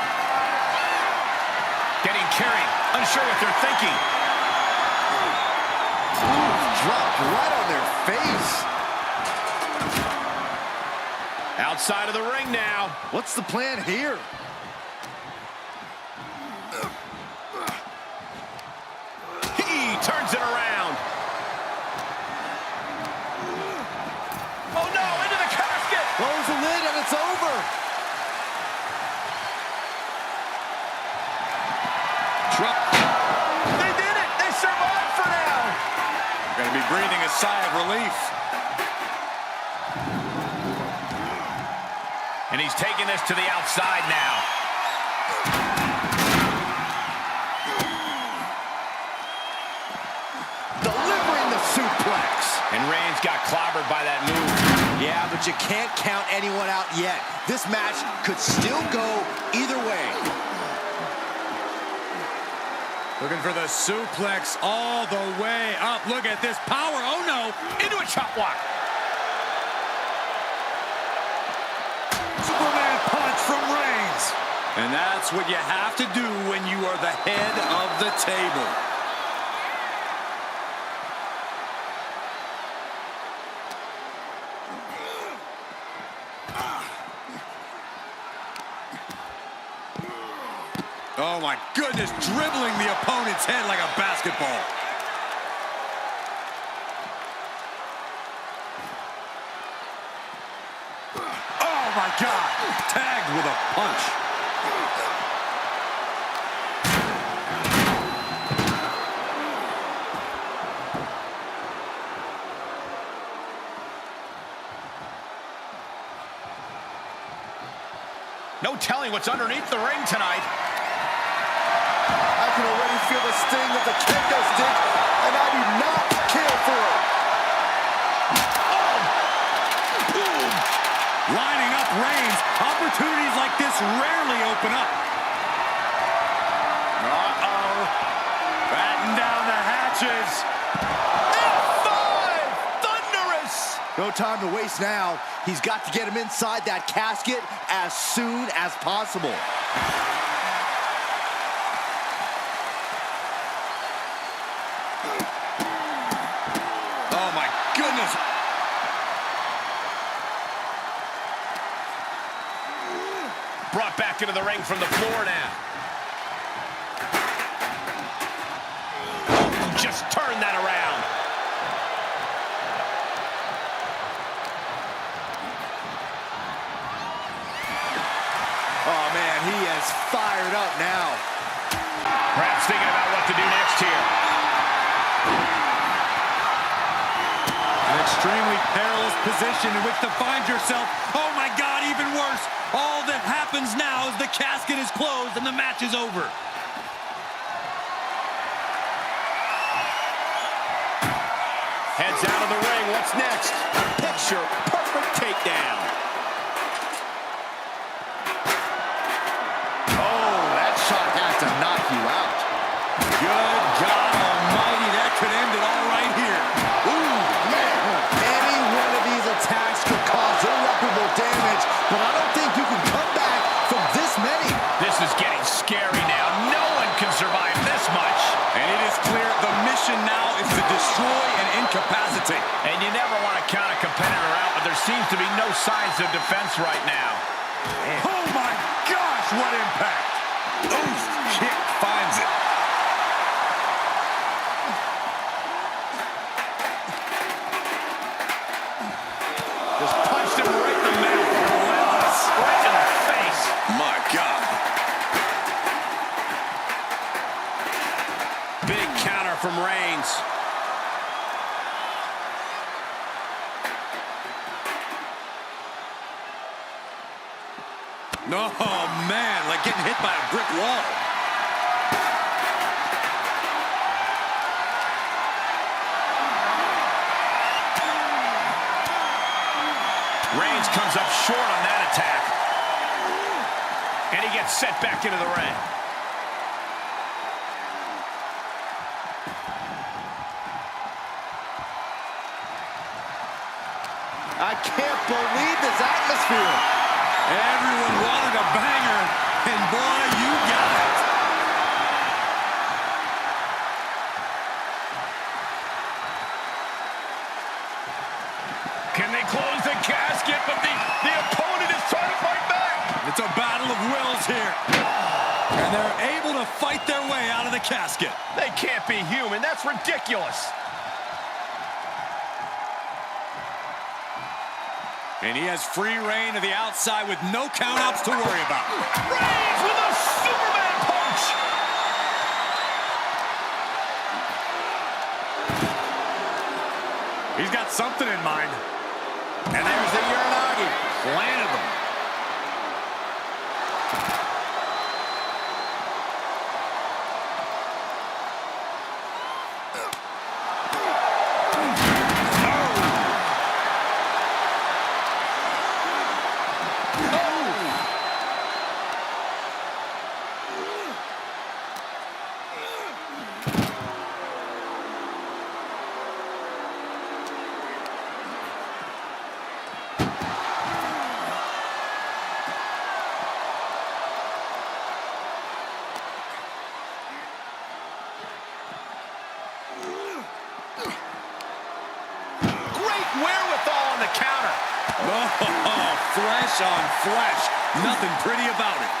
Getting carried, unsure what they're thinking. Dropped right on their face. Outside of the ring now. What's the plan here? He turns it around. Oh no, into the casket. Close the lid and it's over. They did it. They survived for now. Gonna be breathing a sigh of relief. And he's taking this to the outside now. Delivering the suplex. And Reigns got clobbered by that move. Yeah, but you can't count anyone out yet. This match could still go either way. Looking for the suplex all the way up. Look at this power. Oh, no. Into a chop block. Superman punch from Reigns. And that's what you have to do when you are the head of the table. Oh, my goodness, dribbling the opponent's head like a basketball. Oh, my God. Tagged with a punch. No telling what's underneath the ring tonight. I can already feel the sting of the kendo stick, and I do not care for it. Boom. Lining up Reigns. Opportunities like this rarely open up. Uh-oh. Batten down the hatches. F5! Thunderous! No time to waste now. He's got to get him inside that casket as soon as possible. Oh, my goodness. Brought back into the ring from the floor now. Just turn that around. Oh, man, he is fired up now. Perhaps thinking about what to do next here. An extremely perilous position in which to find yourself. Oh, my God, even worse. All that happens now is the casket is closed and the match is over. Heads out of the ring. What's next? Picture perfect takedown. Oh, that shot has to knock you out. Good God almighty, that could end it all right here. Ooh, man. Any one of these attacks could cause irreparable damage, but I don't think you can come back from this many. This is getting scary now. No one can survive this much. And it is clear the mission now is to destroy and incapacitate. And you never want to count a competitor out, but there seems to be no signs of defense right now. Oh, my gosh, what impact. Oof, kick finds it. Just punched him right in the mouth. Relentless. Right in the face. My God. Big counter from Reigns. Oh, man, like getting hit by a brick wall. Reigns comes up short on that attack. And he gets sent back into the ring. I can't believe this atmosphere. Everyone wanted a banger, and boy, you got it. Can they close the casket? But the opponent is trying to fight back. It's a battle of wills here. And they're able to fight their way out of the casket. They can't be human. That's ridiculous. And he has free reign to the outside with no countouts to worry about. Reigns with a Superman punch. He's got something in mind. And there's the Uranagi. Landed them. Wherewithal on the counter. Oh, flesh on flesh. Nothing pretty about it.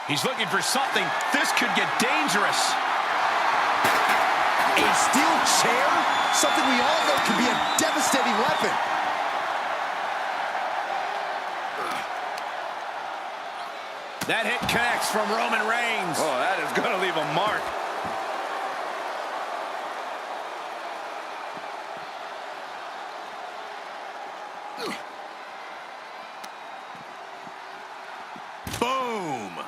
He's looking for something. This could get dangerous. A steel chair? Something we all know can be a devastating weapon. That hit connects from Roman Reigns. Oh, that is going to leave a mark. Boom.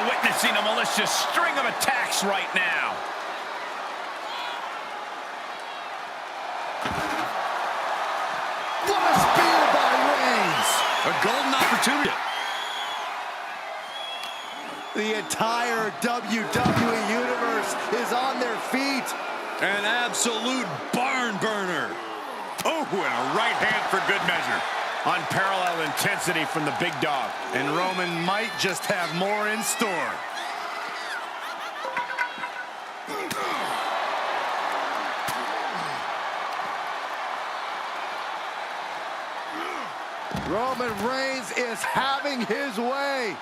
Witnessing a malicious string of attacks right now. What a spear by Reigns! A golden opportunity. The entire WWE Universe is on their feet. An absolute barn burner. Oh, and a right hand for good measure. Unparalleled intensity from the big dog. And Roman might just have more in store. Roman Reigns is having his way.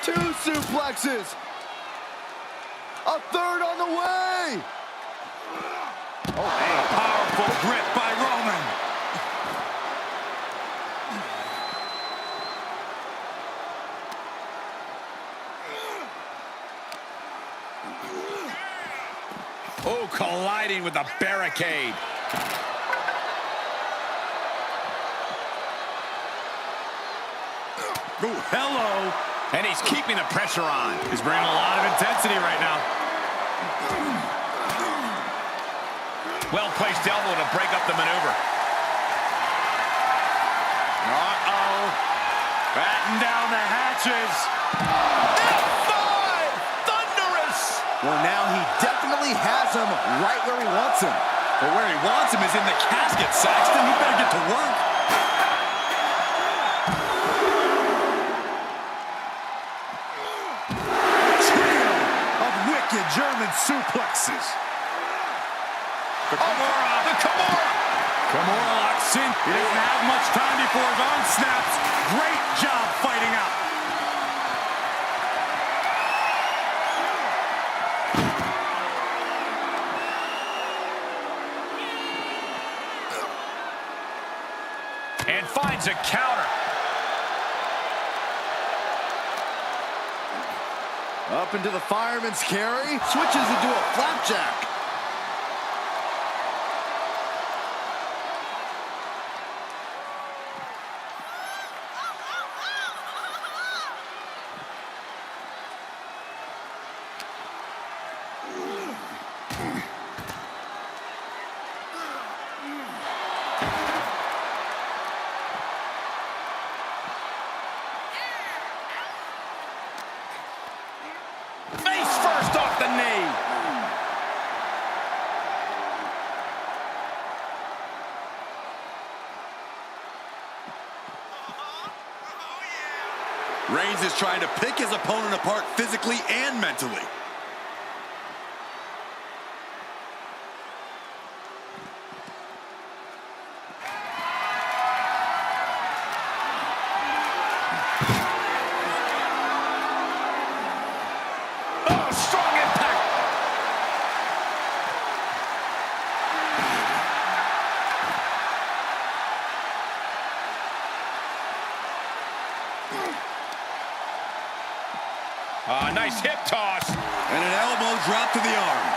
2 suplexes. A third on the way. Oh, and a powerful grip by Roman. Oh, colliding with the barricade. Oh, hello. And he's keeping the pressure on. He's bringing a lot of intensity right now. Well-placed elbow to break up the maneuver. Uh-oh. Batten down the hatches. F5! Thunderous! Well, now he definitely has him right where he wants him. But where he wants him is in the casket, Saxton. You better get to work. Trio of wicked German suplexes. The Kimura! Kimura locks in. He doesn't have much time before his arm snaps. Great job fighting out. And finds a counter. Up into the fireman's carry. Switches into a flapjack. Face first off the knee. Reigns is trying to pick his opponent apart physically and mentally. Oh, strong impact. Nice hip toss. And an elbow drop to the arm.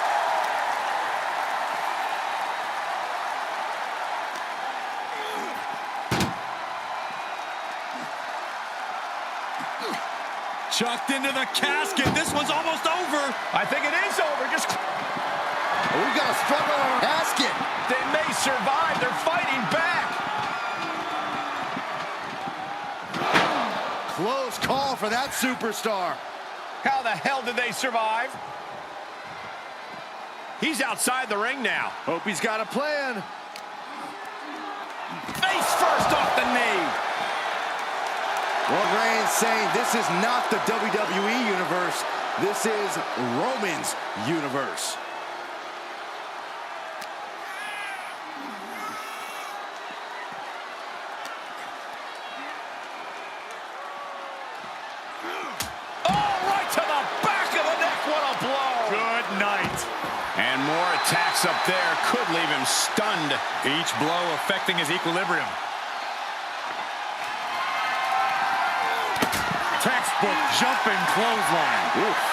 Chucked into the casket. This one's almost over. I think it is over. Just We've got a struggle on our casket. they may survive. They're fighting back. Close call for that superstar. How the hell did they survive? He's outside the ring now. Hope he's got a plan. Face first off the knee. Well, Reigns saying this is not the WWE Universe. This is Roman's universe. And more attacks up there could leave him stunned. Each blow affecting his equilibrium. Textbook jumping clothesline. Oof.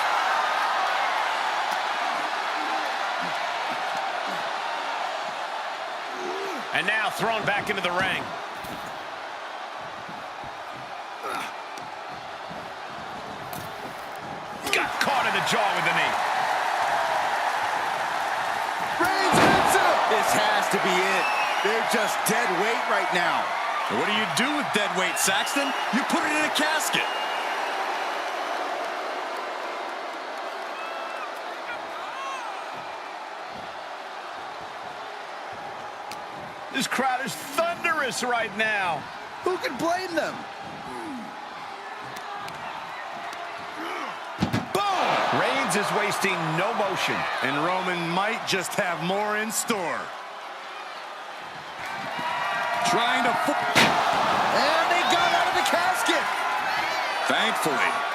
And now thrown back into the ring. Got caught in the jaw with the knee. Reigns hits him. This has to be it. They're just dead weight right now. What do you do with dead weight, Saxton? You put it in a casket. This crowd is thunderous right now. Who can blame them? Boom! Reigns is wasting no motion. And Roman might just have more in store. Trying to... And they got out of the casket. Thankfully.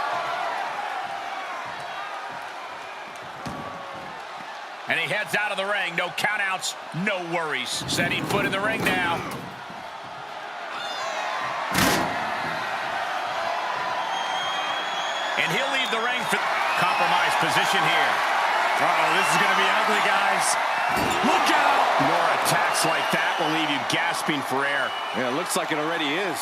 And he heads out of the ring. No countouts, no worries. Setting foot in the ring now. And he'll leave the ring for compromised position here. Uh-oh, this is going to be ugly, guys. Look out! More attacks like that will leave you gasping for air. Yeah, it looks like it already is.